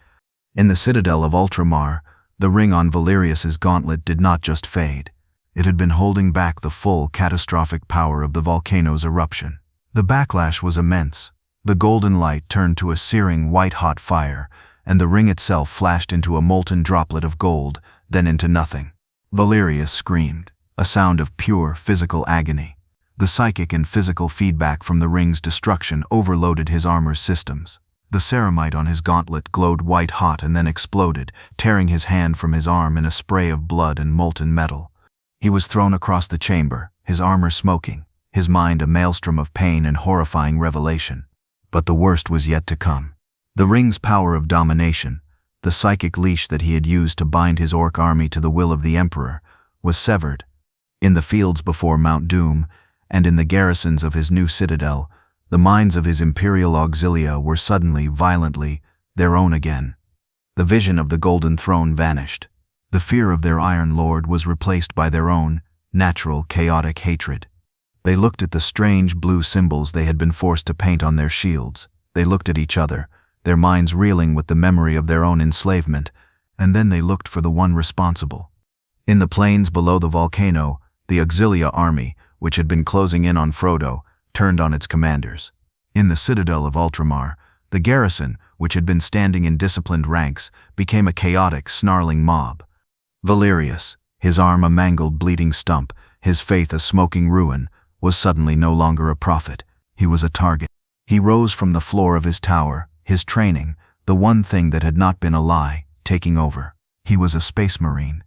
In the citadel of Ultramar, the ring on Valerius's gauntlet did not just fade. It had been holding back the full, catastrophic power of the volcano's eruption. The backlash was immense. The golden light turned to a searing, white-hot fire, and the ring itself flashed into a molten droplet of gold, then into nothing. Valerius screamed, a sound of pure, physical agony. The psychic and physical feedback from the ring's destruction overloaded his armor's systems. The ceramite on his gauntlet glowed white-hot and then exploded, tearing his hand from his arm in a spray of blood and molten metal. He was thrown across the chamber, his armor smoking, his mind a maelstrom of pain and horrifying revelation. But the worst was yet to come. The ring's power of domination, the psychic leash that he had used to bind his orc army to the will of the Emperor, was severed. In the fields before Mount Doom, and in the garrisons of his new citadel, the minds of his imperial auxilia were suddenly, violently, their own again. The vision of the Golden Throne vanished. The fear of their Iron Lord was replaced by their own, natural, chaotic hatred. They looked at the strange blue symbols they had been forced to paint on their shields. They looked at each other, their minds reeling with the memory of their own enslavement, and then they looked for the one responsible. In the plains below the volcano, the Auxilia army, which had been closing in on Frodo, turned on its commanders. In the citadel of Ultramar, the garrison, which had been standing in disciplined ranks, became a chaotic, snarling mob. Valerius, his arm a mangled, bleeding stump, his faith a smoking ruin, was suddenly no longer a prophet. He was a target. He rose from the floor of his tower, his training, the one thing that had not been a lie, taking over. He was a space marine,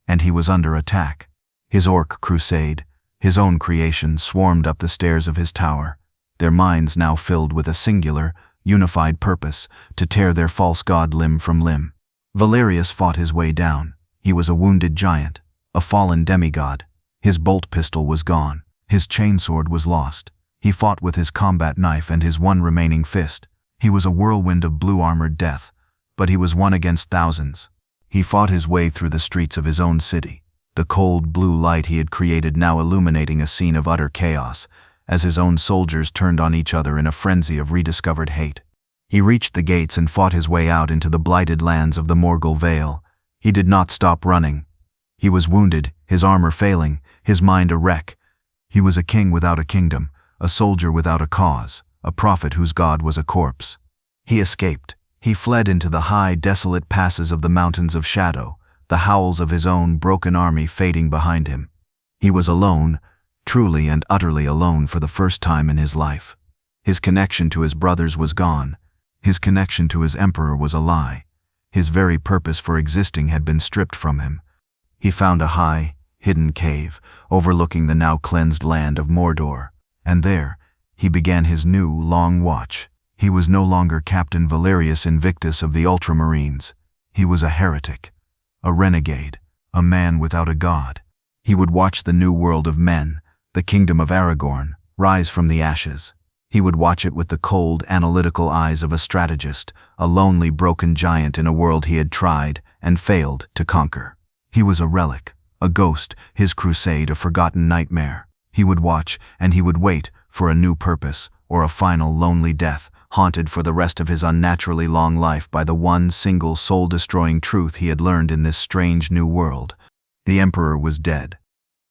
and he was under attack. His orc crusade, his own creation, swarmed up the stairs of his tower, their minds now filled with a singular, unified purpose to tear their false god limb from limb. Valerius fought his way down. He was a wounded giant, a fallen demigod. His bolt pistol was gone. His chainsword was lost. He fought with his combat knife and his one remaining fist. He was a whirlwind of blue-armored death, but he was one against thousands. He fought his way through the streets of his own city, the cold blue light he had created now illuminating a scene of utter chaos, as his own soldiers turned on each other in a frenzy of rediscovered hate. He reached the gates and fought his way out into the blighted lands of the Morgul Vale. He did not stop running. He was wounded, his armor failing, his mind a wreck. He was a king without a kingdom, a soldier without a cause, a prophet whose god was a corpse. He escaped. He fled into the high, desolate passes of the Mountains of Shadow, the howls of his own broken army fading behind him. He was alone, truly and utterly alone for the first time in his life. His connection to his brothers was gone. His connection to his emperor was a lie. His very purpose for existing had been stripped from him. He found a high, hidden cave overlooking the now cleansed land of Mordor, and there he began his new, long watch. He was no longer Captain Valerius Invictus of the Ultramarines. He was a heretic, a renegade, a man without a god. He would watch the new world of men, the kingdom of Aragorn, rise from the ashes. He would watch it with the cold, analytical eyes of a strategist, a lonely, broken giant in a world he had tried and failed to conquer. He was a relic, a ghost, his crusade a forgotten nightmare. He would watch and he would wait for a new purpose or a final lonely death, haunted for the rest of his unnaturally long life by the one single soul-destroying truth he had learned in this strange new world. The Emperor was dead.